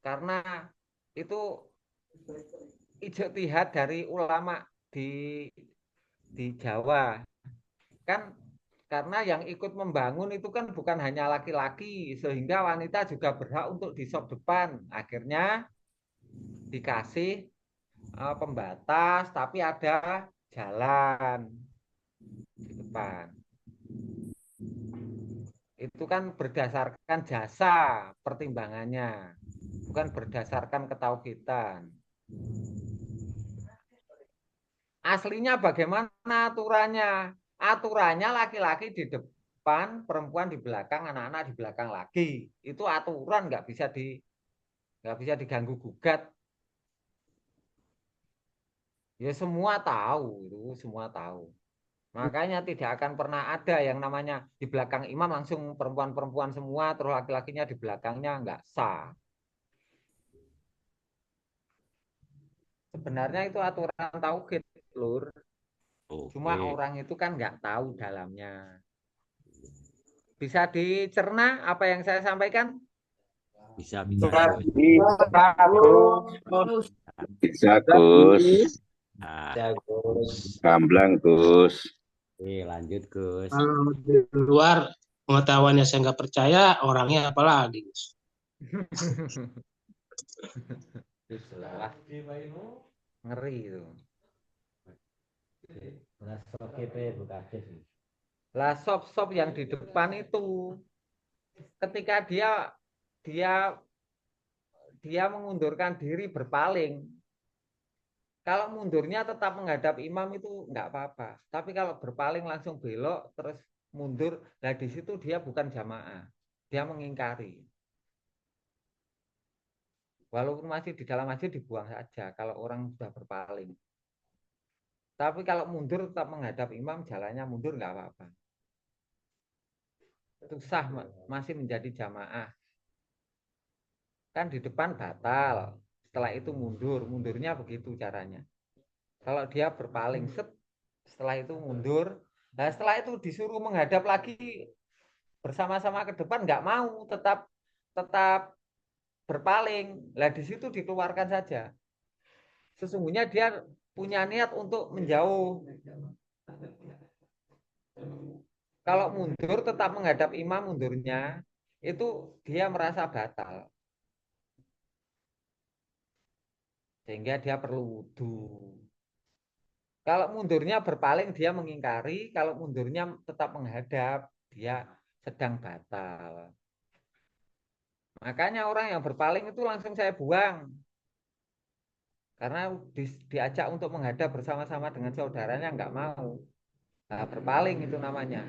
karena itu ijtihad dari ulama di Jawa. Kan karena yang ikut membangun itu kan bukan hanya laki-laki, sehingga wanita juga berhak untuk di sop depan. Akhirnya dikasih pembatas, tapi ada jalan di depan. Itu kan berdasarkan jasa pertimbangannya, bukan berdasarkan ketauhidan. Aslinya bagaimana aturannya? Aturannya laki-laki di depan, perempuan di belakang, anak-anak di belakang lagi. Itu aturan nggak bisa diganggu gugat. Ya semua tahu itu, semua tahu. Makanya tidak akan pernah ada yang namanya di belakang imam langsung perempuan-perempuan semua, terus laki-lakinya di belakangnya nggak sah. Sebenarnya itu aturan tauhid, Lur. Cuma orang itu kan nggak tahu dalamnya. Bisa dicerna apa yang saya sampaikan? Bisa. Bisa Gus. Gus. Gamblang Gus. Oke, lanjut Gus. Kalau di luar pengetahuannya saya nggak percaya, orangnya apa lagi Gus? Ngeri itu. Lah sop yang di depan itu ketika dia mengundurkan diri berpaling. Kalau mundurnya tetap menghadap imam itu enggak apa-apa. Tapi kalau berpaling langsung belok terus mundur, nah di situ dia bukan jamaah. Dia mengingkari. Walaupun masih di dalam masjid dibuang saja kalau orang sudah berpaling. Tapi kalau mundur tetap menghadap imam, jalannya mundur nggak apa-apa. Itu sah, masih menjadi jamaah. Kan di depan batal. Setelah itu mundur. Mundurnya begitu caranya. Kalau dia berpaling, setelah itu mundur. Nah setelah itu disuruh menghadap lagi bersama-sama ke depan, nggak mau, tetap berpaling. Lah di situ dikeluarkan saja. Sesungguhnya dia punya niat untuk menjauh. Kalau mundur tetap menghadap imam, mundurnya itu dia merasa batal. Sehingga dia perlu wudhu. Kalau mundurnya berpaling dia mengingkari, kalau mundurnya tetap menghadap dia sedang batal. Makanya orang yang berpaling itu langsung saya buang. Karena diajak untuk menghadap bersama-sama dengan saudaranya nggak mau. Nah, berpaling itu namanya.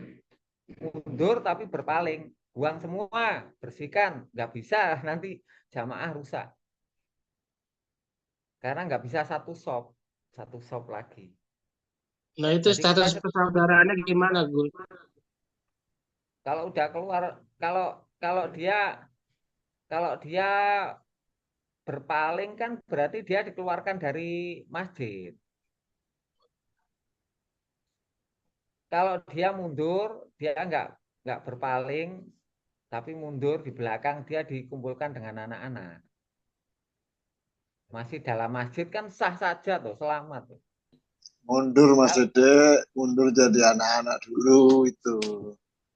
Mundur tapi berpaling. Buang semua, bersihkan. Nggak bisa, nanti jamaah rusak. Karena nggak bisa satu sop lagi. Nah, itu Jadi status persaudaraannya gimana, Gus? kalau udah keluar, kalau dia berpaling kan berarti dia dikeluarkan dari masjid. Kalau dia mundur, dia nggak berpaling, tapi mundur di belakang dia dikumpulkan dengan anak-anak. Masih dalam masjid kan sah saja tuh, selamat. Mundur Mas Dede, mundur jadi anak-anak dulu itu.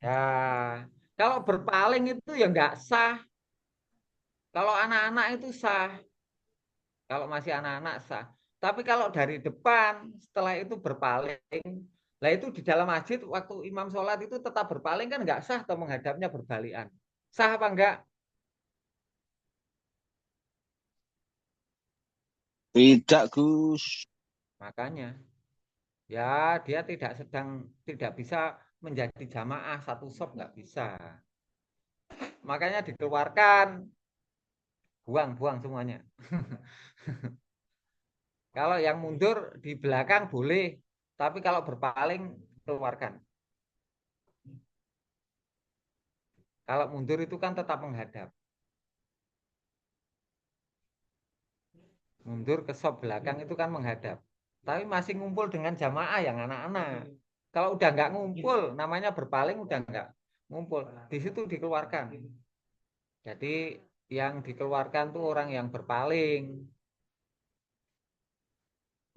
Ya, kalau berpaling itu ya nggak sah. Kalau anak-anak itu sah. Kalau masih anak-anak sah. Tapi kalau dari depan, setelah itu berpaling, lah itu di dalam masjid waktu imam sholat itu tetap berpaling kan nggak sah atau menghadapnya berbalikan. Sah apa enggak? Tidak, Gus. Makanya, ya dia tidak bisa menjadi jamaah satu sop nggak bisa. Makanya dikeluarkan, buang semuanya. Kalau yang mundur di belakang boleh, tapi kalau berpaling keluarkan. Kalau mundur itu kan tetap menghadap. Mundur ke sop belakang itu kan menghadap. Tapi masih ngumpul dengan jamaah yang anak-anak. Kalau udah nggak ngumpul, namanya berpaling udah nggak ngumpul. Di situ dikeluarkan. Jadi yang dikeluarkan tuh orang yang berpaling.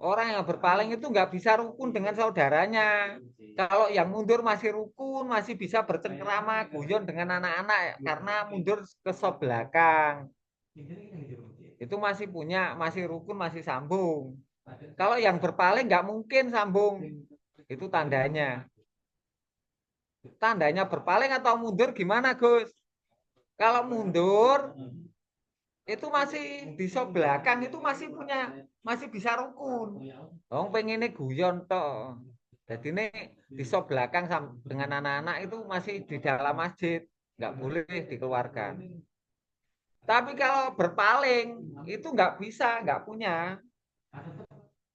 Orang yang berpaling itu nggak bisa rukun dengan saudaranya. Kalau yang mundur masih rukun, masih bisa bercengkerama, guyon dengan anak-anak karena mundur ke sop belakang. Itu masih rukun, masih sambung. Kalau yang berpaling nggak mungkin sambung. Itu tandanya. Tandanya berpaling atau mundur gimana, Gus? Kalau mundur itu masih di sop belakang itu masih bisa rukun. Wong pengennya guyon toh. Jadi ini di sop belakang dengan anak-anak itu masih di dalam masjid, nggak boleh dikeluarkan. Tapi kalau berpaling itu nggak bisa, nggak punya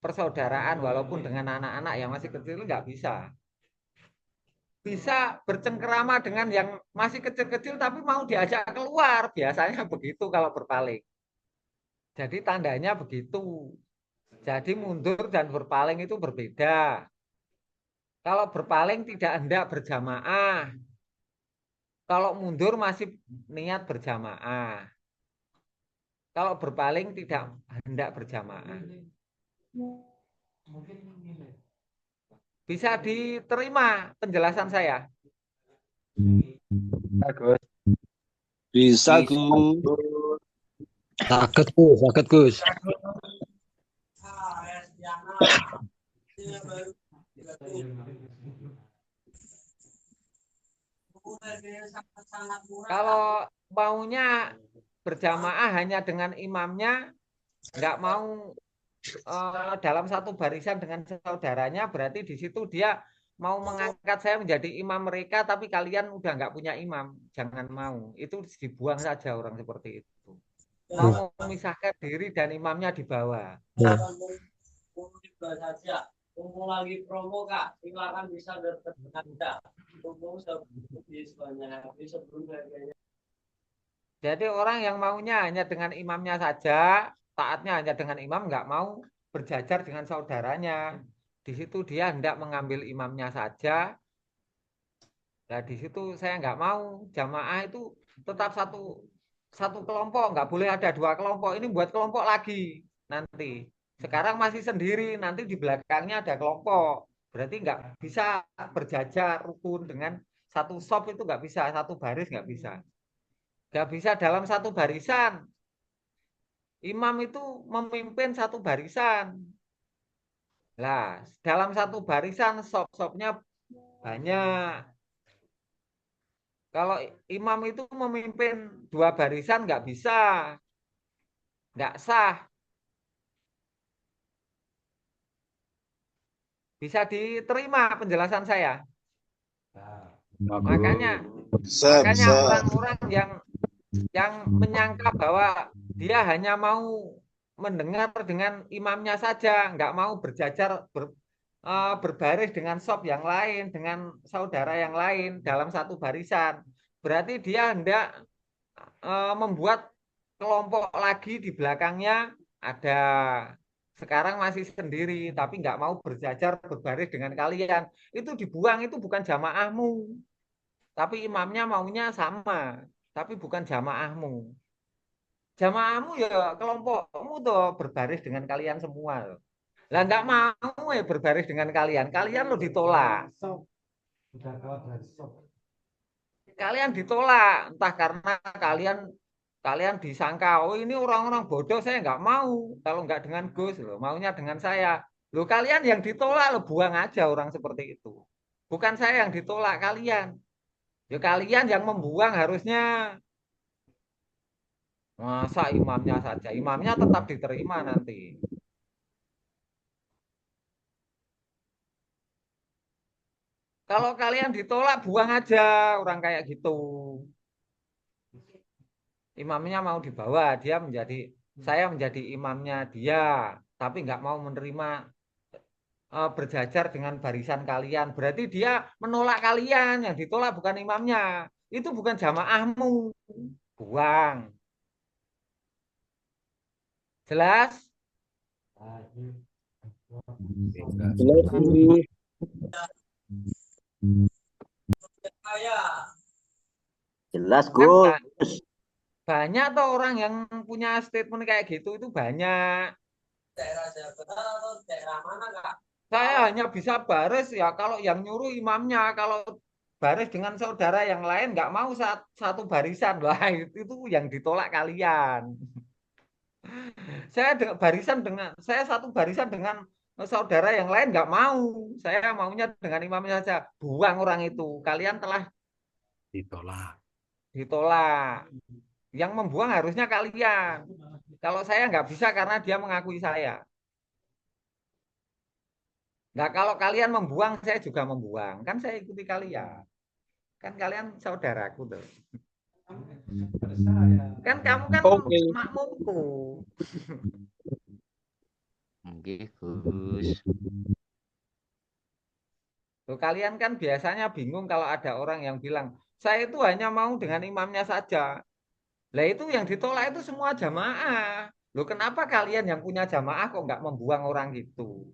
persaudaraan walaupun dengan anak-anak yang masih kecil nggak bisa. Bisa bercengkerama dengan yang masih kecil-kecil tapi mau diajak keluar, biasanya begitu kalau berpaling. Jadi tandanya begitu. Jadi mundur dan berpaling itu berbeda. Kalau berpaling tidak hendak berjamaah. Kalau mundur masih niat berjamaah. Kalau berpaling tidak hendak berjamaah. Bisa diterima penjelasan saya? Bisa, Gus. Sakit, Gus. Sakit, Gus. Kalau maunya berjamaah hanya dengan imamnya, nggak mau dalam satu barisan dengan saudaranya, berarti di situ dia mau mengangkat saya menjadi imam mereka, tapi kalian udah nggak punya imam, jangan mau. Itu dibuang saja orang seperti itu. mau memisahkan diri dan imamnya di bawah. Ya. Mumpung lagi promo Kak, silakan bisa dekat dengan Kak. Mumpung sebelum harganya. Jadi orang yang maunya hanya dengan imamnya saja, taatnya hanya dengan imam, nggak mau berjajar dengan saudaranya. Di situ dia hendak mengambil imamnya saja. Nah, di situ saya nggak mau. Jamaah itu tetap satu kelompok, nggak boleh ada dua kelompok. Ini buat kelompok lagi nanti. Sekarang masih sendiri, nanti di belakangnya ada kelompok. Berarti nggak bisa berjajar rukun dengan satu sop itu nggak bisa, satu baris nggak bisa. Nggak bisa dalam satu barisan. Imam itu memimpin satu barisan. Nah, dalam satu barisan sop-sopnya banyak. Kalau imam itu memimpin dua barisan nggak bisa, nggak sah. Bisa diterima penjelasan saya. Makanya orang-orang yang menyangka bahwa dia hanya mau mendengar dengan imamnya saja, nggak mau berjajar berbaris dengan sop yang lain, dengan saudara yang lain dalam satu barisan. Berarti dia hendak membuat kelompok lagi di belakangnya ada. Sekarang masih sendiri, tapi nggak mau berjajar berbaris dengan kalian. Itu dibuang, itu bukan jamaahmu. Tapi imamnya maunya sama, tapi bukan jamaahmu. Jamaahmu ya kelompokmu tuh berbaris dengan kalian semua. Lah nggak mau ya berbaris dengan kalian. Kalian lo ditolak. Kalian ditolak, entah karena kalian disangka, oh ini orang-orang bodoh, saya nggak mau. Kalau nggak dengan Gus, loh, maunya dengan saya. Loh kalian yang ditolak, lo buang aja orang seperti itu. Bukan saya yang ditolak kalian. Ya kalian yang membuang harusnya. Masa imamnya saja, imamnya tetap diterima nanti. Kalau kalian ditolak, buang aja orang kayak gitu. Imamnya mau dibawa, saya menjadi imamnya dia, tapi nggak mau menerima berjajar dengan barisan kalian. Berarti dia menolak kalian, yang ditolak bukan imamnya. Itu bukan jamaahmu. Buang. Jelas? Jelas, Kan Gus. banyak tuh orang yang punya statement kayak gitu, itu banyak. Daerah Jawa atau daerah mana Kak? Saya hanya bisa baris ya kalau yang nyuruh imamnya, kalau baris dengan saudara yang lain nggak mau satu barisan lah, itu yang ditolak kalian. Saya satu barisan dengan saudara yang lain nggak mau. Saya maunya dengan imamnya saja. Buang orang itu. Kalian telah ditolak. Yang membuang harusnya kalian. Kalau saya nggak bisa karena dia mengakui saya. Nah, kalau kalian membuang, saya juga membuang. Kan saya ikuti kalian. Kan kalian saudaraku tuh. Kan kamu kan makmumku. Oke, Gus. Tuh, kalian kan biasanya bingung kalau ada orang yang bilang, saya itu hanya mau dengan imamnya saja. Lah itu yang ditolak itu semua jamaah. Loh kenapa kalian yang punya jamaah kok nggak membuang orang gitu?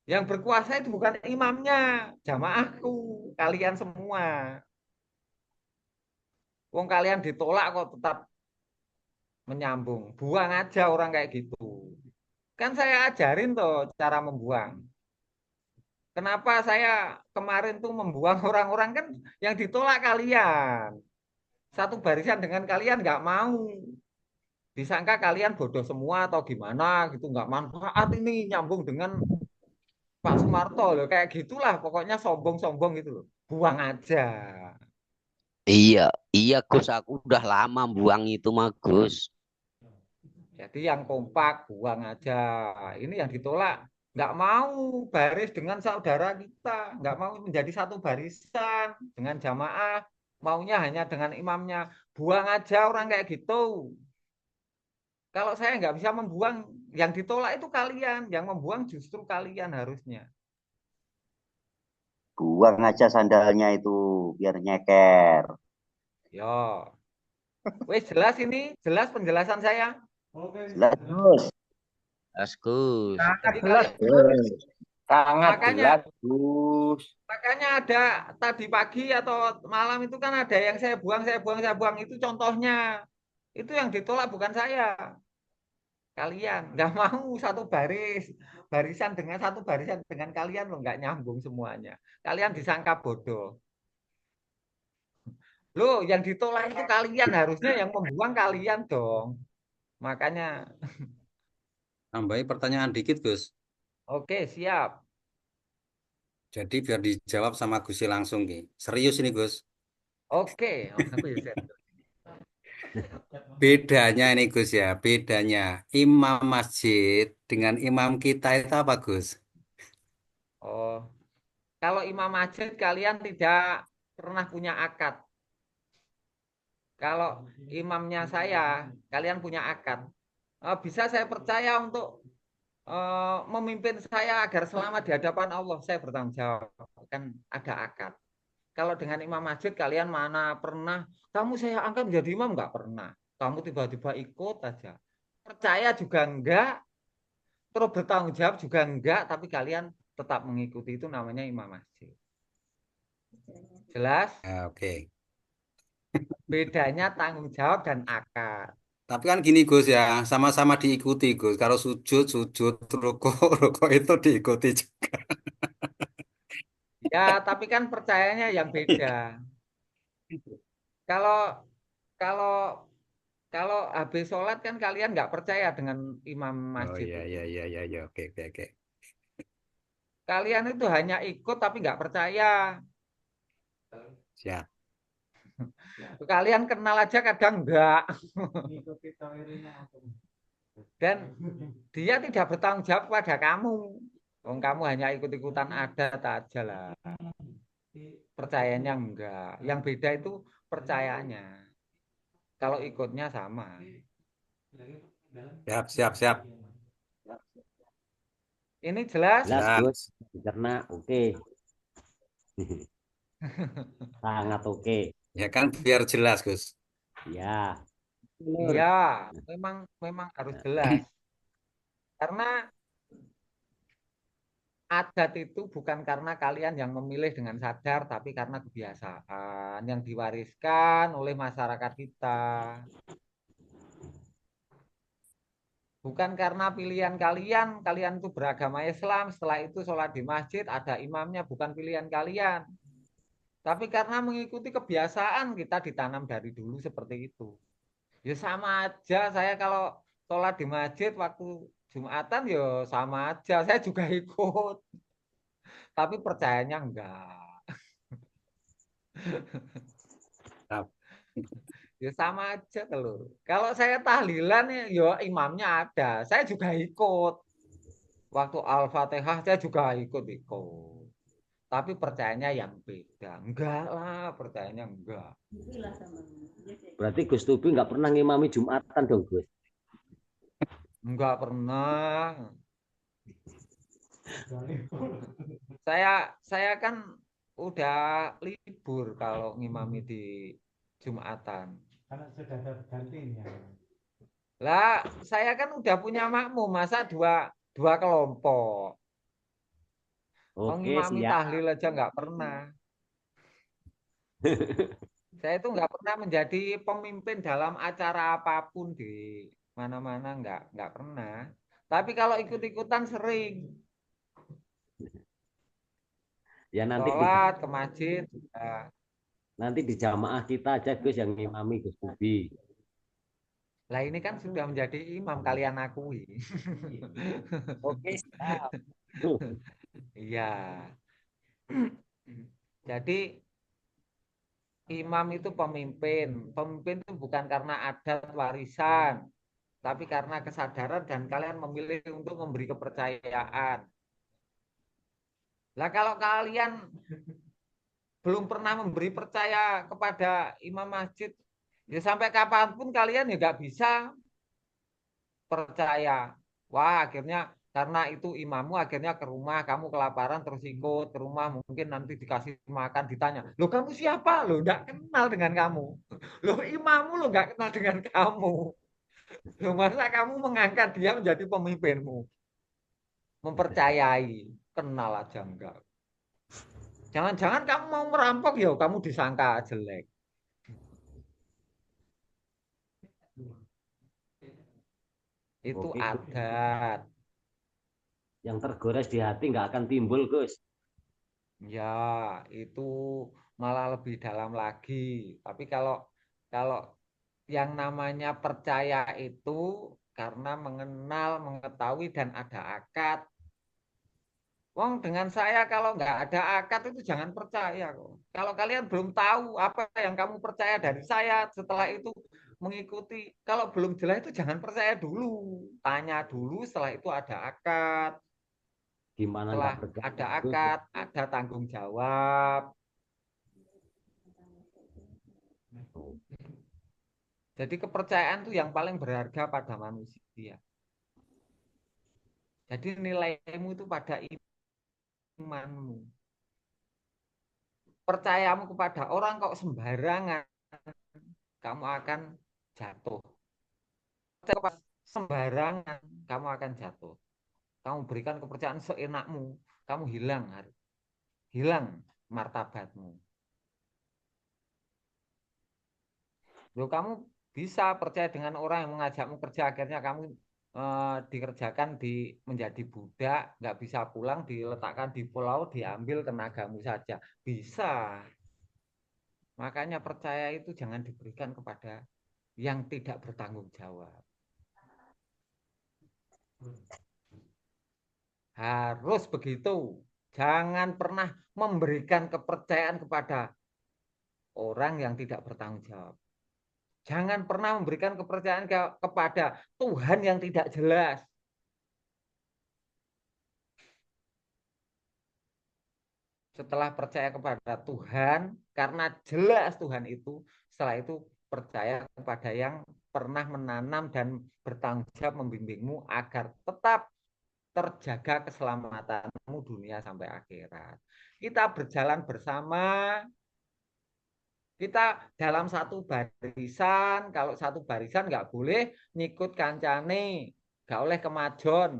Yang berkuasa itu bukan imamnya, jamaahku, kalian semua. Wong kalian ditolak kok tetap menyambung. Buang aja orang kayak gitu. Kan saya ajarin tuh cara membuang. Kenapa saya kemarin tuh membuang orang-orang kan yang ditolak kalian. Satu barisan dengan kalian nggak mau. Disangka kalian bodoh semua atau gimana gitu, nggak manfaat ini nyambung dengan Pak Sumarto loh. Kayak gitulah pokoknya sombong-sombong gitu loh. Buang aja. Iya, iya Gus, aku udah lama buang itu mah Gus. Jadi yang kompak buang aja. Ini yang ditolak nggak mau baris dengan saudara kita, nggak mau menjadi satu barisan dengan jamaah, maunya hanya dengan imamnya. Buang aja orang kayak gitu. Kalau saya nggak bisa membuang, yang ditolak itu kalian, yang membuang justru kalian harusnya. Buang aja sandalnya itu biar nyeker. Yo, wes jelas ini, jelas penjelasan saya. Jelas, Gus. Mas Gus. Jadi kalian Sangat makanya jelas, Gus. makanya ada tadi pagi atau malam itu kan ada yang saya buang itu contohnya. Itu yang ditolak bukan saya. Kalian nggak mau satu barisan dengan kalian loh, nggak nyambung semuanya. Kalian disangka bodoh. Loh, yang ditolak itu kalian, harusnya yang membuang kalian dong. Makanya Tambahin pertanyaan dikit, Gus. oke, siap. Jadi biar dijawab sama Gusi langsung nih. Serius ini, Gus. Oke, aku ya siap. Bedanya ini, Gus ya. Bedanya imam masjid dengan imam kita itu apa, Gus? Oh, kalau imam masjid kalian tidak pernah punya akad. Kalau imamnya saya, kalian punya akad. Bisa saya percaya untuk memimpin saya agar selamat di hadapan Allah, saya bertanggung jawab. Kan ada akad. Kalau dengan imam masjid kalian mana pernah, kamu saya angkat menjadi imam, nggak pernah. Kamu tiba-tiba ikut aja. Percaya juga enggak, terus bertanggung jawab juga enggak, tapi kalian tetap mengikuti, itu namanya imam masjid. Jelas? Oke. Bedanya tanggung jawab dan akad. Tapi kan gini, Gus ya, sama-sama diikuti, Gus. Kalau sujud, rukuk itu diikuti juga. Ya, tapi kan percayanya yang beda. Kalau kalau kalau habis sholat kan kalian nggak percaya dengan imam Oh masjid iya, itu. iya. Oke. Kalian itu hanya ikut tapi nggak percaya. Siap. Kalian kenal aja kadang enggak. Dan dia tidak bertanggung jawab pada kamu. Wong kamu hanya ikut-ikutan adat aja lah. Percayanya enggak. Yang beda itu percayanya. Kalau ikutnya sama. Siap. Ini jelas? Jelas, Gus. Dicerna, oke. Sangat oke. Ya kan biar jelas, Gus. Ya. Iya, memang harus jelas. Karena adat itu bukan karena kalian yang memilih dengan sadar, tapi karena kebiasaan yang diwariskan oleh masyarakat kita. Bukan karena pilihan kalian, kalian itu beragama Islam, setelah itu sholat di masjid, ada imamnya, bukan pilihan kalian. Tapi karena mengikuti kebiasaan, kita ditanam dari dulu seperti itu. Ya sama aja, saya kalau sholat di masjid waktu Jumatan ya sama aja, saya juga ikut. Tapi percayanya enggak. Ya sama aja telur. Kalau saya tahlilan ya imamnya ada, saya juga ikut. Waktu Al-Fatihah saya juga ikut. Tapi percayanya yang beda. Enggak lah, percayanya enggak. Berarti Gus Tubi nggak pernah ngimami Jumatan dong, Gus? Enggak pernah. Saya kan udah libur kalau ngimami di Jumatan. Karena sudah ada gantinya. Lah, saya kan udah punya makmum, masa dua kelompok. Ngimami tahlil aja nggak pernah. Saya itu nggak pernah menjadi pemimpin dalam acara apapun di mana-mana, nggak pernah. Tapi kalau ikut-ikutan sering. Ya nanti sholat ke masjid. Nanti di jamaah kita aja Gus yang ngimami Gus Tubi. Lah ini kan sudah menjadi imam, kalian akui. Oke, siap. Iya. Jadi imam itu pemimpin. Pemimpin itu bukan karena adat warisan, tapi karena kesadaran dan kalian memilih untuk memberi kepercayaan. Lah kalau kalian belum pernah memberi percaya kepada imam masjid, ya sampai kapanpun kalian ya nggak bisa percaya. Wah, akhirnya karena itu imammu akhirnya ke rumah, kamu kelaparan terus ikut ke rumah, mungkin nanti dikasih makan, ditanya, loh kamu siapa? Loh nggak kenal dengan kamu. Loh imammu lo nggak kenal dengan kamu. Loh masa kamu mengangkat dia menjadi pemimpinmu? Mempercayai, kenal aja enggak. Jangan-jangan kamu mau merampok ya, kamu disangka jelek. Itu Oke, Gus. adat. Yang tergores di hati nggak akan timbul, Gus. Ya, itu malah lebih dalam lagi. Tapi kalau kalau yang namanya percaya itu karena mengenal, mengetahui dan ada akad. Wong dengan saya kalau nggak ada akad itu jangan percaya kok. Kalau kalian belum tahu apa yang kamu percaya dari saya, setelah itu mengikuti. Kalau belum jelas itu jangan percaya dulu. Tanya dulu, setelah itu ada akad. Gimana Setelah nggak percaya, ada Gus? akad, ada tanggung jawab. Jadi kepercayaan itu yang paling berharga pada manusia. Jadi nilaimu itu pada imanmu. Percayamu kepada orang kok sembarangan, kamu akan jatuh. Sembarangan, kamu akan jatuh. Kamu berikan kepercayaan seenakmu, kamu hilang martabatmu. Loh, kamu bisa percaya dengan orang yang mengajakmu kerja, akhirnya kamu dikerjakan menjadi budak, nggak bisa pulang, diletakkan di pulau, diambil tenagamu saja. Bisa. Makanya percaya itu jangan diberikan kepada yang tidak bertanggung jawab. Harus begitu. Jangan pernah memberikan kepercayaan kepada orang yang tidak bertanggung jawab. Jangan pernah memberikan kepercayaan kepada Tuhan yang tidak jelas. Setelah percaya kepada Tuhan, karena jelas Tuhan itu, setelah itu percaya kepada yang pernah menanam dan bertanggung jawab membimbingmu agar tetap terjaga keselamatanmu dunia sampai akhirat. Kita berjalan bersama, kita dalam satu barisan. Kalau satu barisan nggak boleh ngikut kancane, nggak boleh kemajon,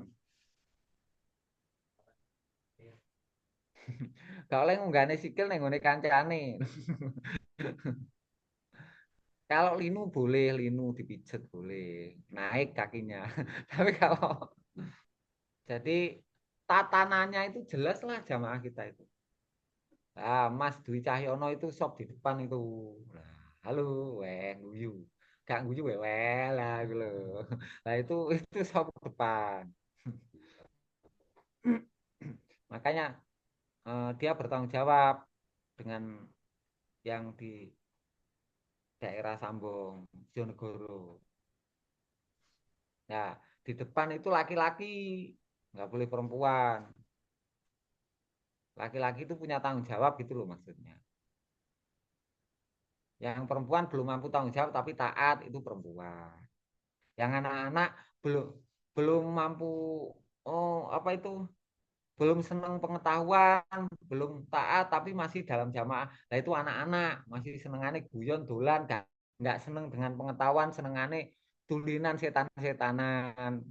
nggak boleh ngunggane sikil nenggone kancane. Kalau linu boleh, linu dipijet boleh, naik kakinya. Tapi kalau jadi tatanannya itu jelas lah jamaah kita itu. Nah, Mas Dwi Cahyono itu sop di depan itu. Nah, halo, weh, guyu. Gak guyu, weh lah gitu loh. Nah, itu sop depan. Makanya dia bertanggung jawab dengan yang di daerah Sambong, Jonegoro. Nah, di depan itu laki-laki, nggak boleh perempuan. Laki-laki itu punya tanggung jawab gitu loh maksudnya. Yang perempuan belum mampu tanggung jawab tapi taat itu perempuan. Yang anak-anak belum belum mampu, oh apa itu, belum senang pengetahuan, belum taat tapi masih dalam jamaah. Nah itu anak-anak masih senengannya guyon dolan, nggak seneng dengan pengetahuan, senengannya tulinan setan-setanan.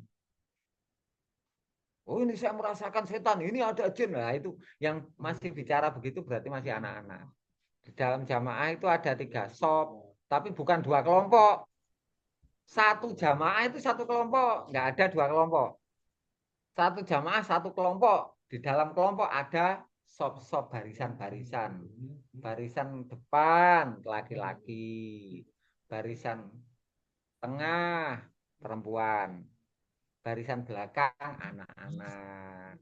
Oh ini saya merasakan setan, ini ada jin. Nah itu yang masih bicara begitu berarti masih anak-anak. Di dalam jamaah itu ada 3 sop, tapi bukan 2 kelompok. Satu jamaah itu 1 kelompok, nggak ada 2 kelompok. Satu jamaah 1 kelompok. Di dalam kelompok ada sop-sop barisan-barisan. Barisan depan laki-laki, barisan tengah perempuan, barisan belakang anak-anak.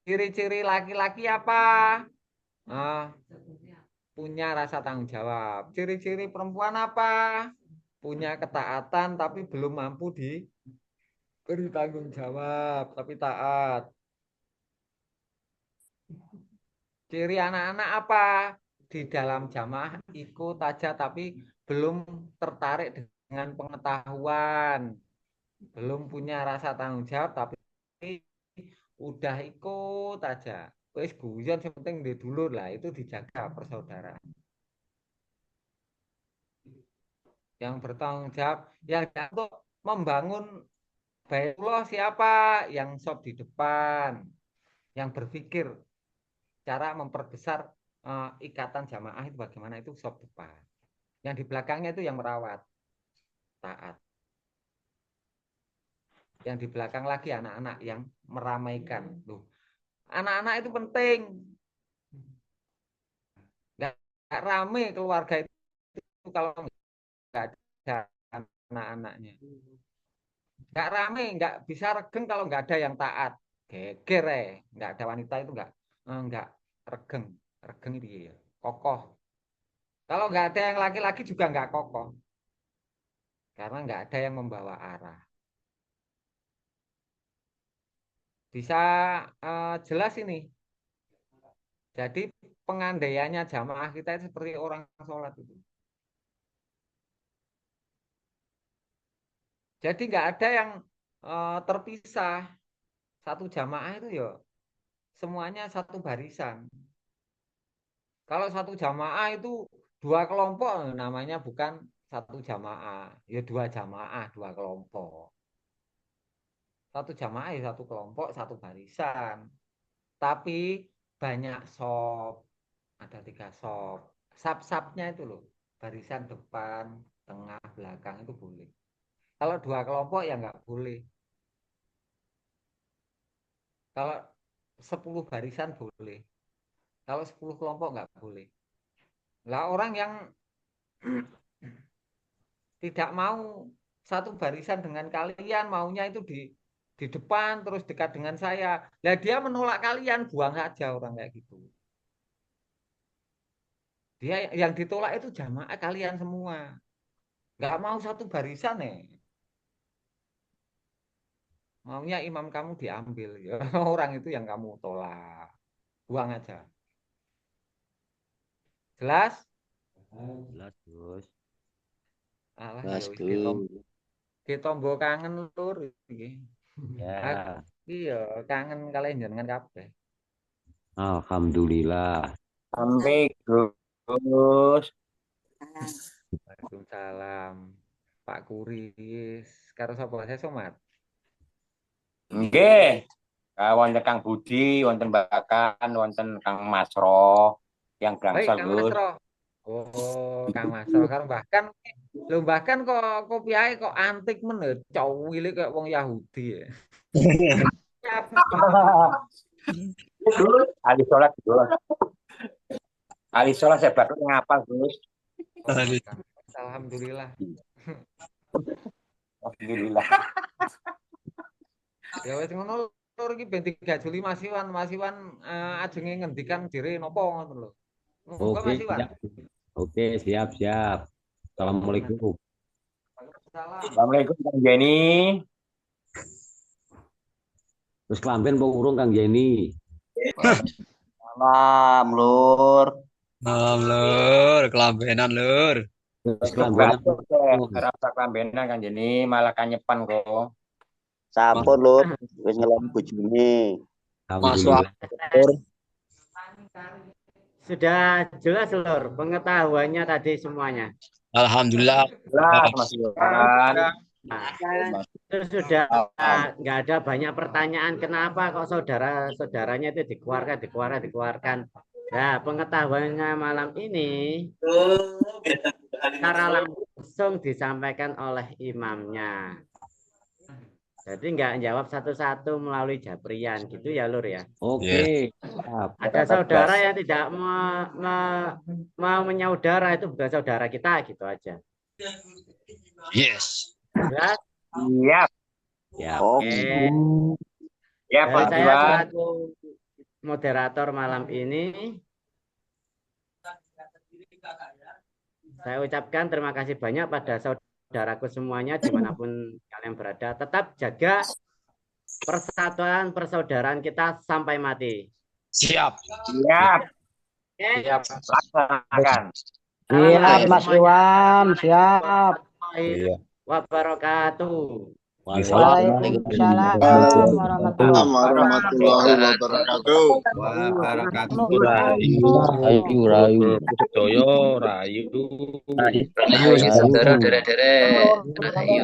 Ciri-ciri laki-laki apa? Punya rasa tanggung jawab. Ciri-ciri perempuan apa? Punya ketaatan tapi belum mampu diberi tanggung jawab, tapi taat. Ciri anak-anak apa? Di dalam jamaah ikut aja tapi belum tertarik dengan pengetahuan, belum punya rasa tanggung jawab, tapi udah ikut aja. Wis guyon yang penting di dulur lah, itu dijaga persaudaraan. Yang bertanggung jawab, yang untuk membangun Baitullah siapa? Yang sop di depan, yang berpikir cara memperbesar ikatan jamaah itu bagaimana, itu sop depan. Yang di belakangnya itu yang merawat, taat. Yang di belakang lagi anak-anak yang meramaikan. Tuh, anak-anak itu penting. Nggak rame keluarga itu kalau nggak ada anak-anaknya. Nggak rame, nggak bisa regeng kalau nggak ada yang taat. Geger nggak ada wanita itu nggak regeng. Regeng itu ya, kokoh. Kalau nggak ada yang laki-laki juga nggak kokoh. Karena nggak ada yang membawa arah. Bisa jelas ini. Jadi pengandaiannya jamaah kita itu seperti orang sholat itu. Jadi nggak ada yang terpisah. Satu jamaah itu ya semuanya satu barisan. Kalau satu jamaah itu 2 kelompok namanya bukan satu jamaah. Ya 2 jamaah, 2 kelompok. Satu jamaah ya 1 kelompok, 1 barisan. Tapi banyak sop. Ada 3 sop. Sap-sapnya itu loh. Barisan depan, tengah, belakang itu boleh. Kalau 2 kelompok ya nggak boleh. Kalau 10 barisan boleh. Kalau 10 kelompok nggak boleh. Lah orang yang tidak mau satu barisan dengan kalian, maunya itu di depan terus dekat dengan saya. Lah dia menolak kalian, buang saja orang kayak gitu. Dia yang ditolak itu jamaah kalian semua. Nggak mau satu barisan Maunya imam kamu diambil ya. Orang itu yang kamu tolak. Buang aja. Jelas? Jelas, Gus. Alah, Mas ya Gus. kita mbok kangen lur iki. Ya. Iya, kangen kalian jenengan kabeh. Alhamdulillah. Amin, Gus. Waalaikumsalam. Pak Kuris, karo sapa saya Somat? Nggih. Wonten Kang Budi, wonten Bakan, wonten Kang Masro yang Baik, gangsal, Kang Gus. Masro. Oh, Kang Masro karo bahkan lho bahkan kok kopiahe kok antik men lho, cowile kayak wong Yahudi ya. Gus, ali sholat, Gus. Ali sholat saya baru ngapal, Gus. Alhamdulillah. Alhamdulillah. Ya wis ngono lur iki ben 3 Juli Mas Iwan ajenge ngendikan diri napa ngoten lho. Monggo Oke, Mas Iwan. siap. Oke, siap. Assalamualaikum. Assalamualaikum Kang Jenny. Terus kelamben mau urung Kang Jenny. Malam, Lur. Malam, Lur. Kelambenan, Lur. Terus kelambenan. Rasa kelambenan Kang Jenny malah kanyepan kok. Sampun, Lur. Wis ngeloni bojone. Alhamdulillah. Sudah jelas Lur, pengetahuannya tadi semuanya. Alhamdulillah. Mas Iwan. Terus sudah nggak ada banyak pertanyaan kenapa kok saudara-saudaranya itu dikeluarkan. Nah, pengetahuannya malam ini secara langsung disampaikan oleh imamnya. Jadi nggak jawab satu-satu melalui Japrian gitu ya Lur ya. Oke. Ada saudara yang tidak mau menyaudara, itu bukan saudara kita gitu aja. Yes. Jelas? Siap. Ya. Oke. Ya, Jadi Pak saya Iwan. selaku moderator malam ini, saya ucapkan terima kasih banyak pada saudaraku semuanya dimanapun kalian berada. Tetap jaga persatuan persaudaraan kita sampai mati. Siap. Siap. Siap. Laksanakan. Siap, Mas Iwan, siap. warahmatullahi wabarakatuh. Waalaikumsalam warahmatullahi wabarakatuh. Rayu, rayu, sedaya rayu. Rayu, saudara, dere-dere. Rayu.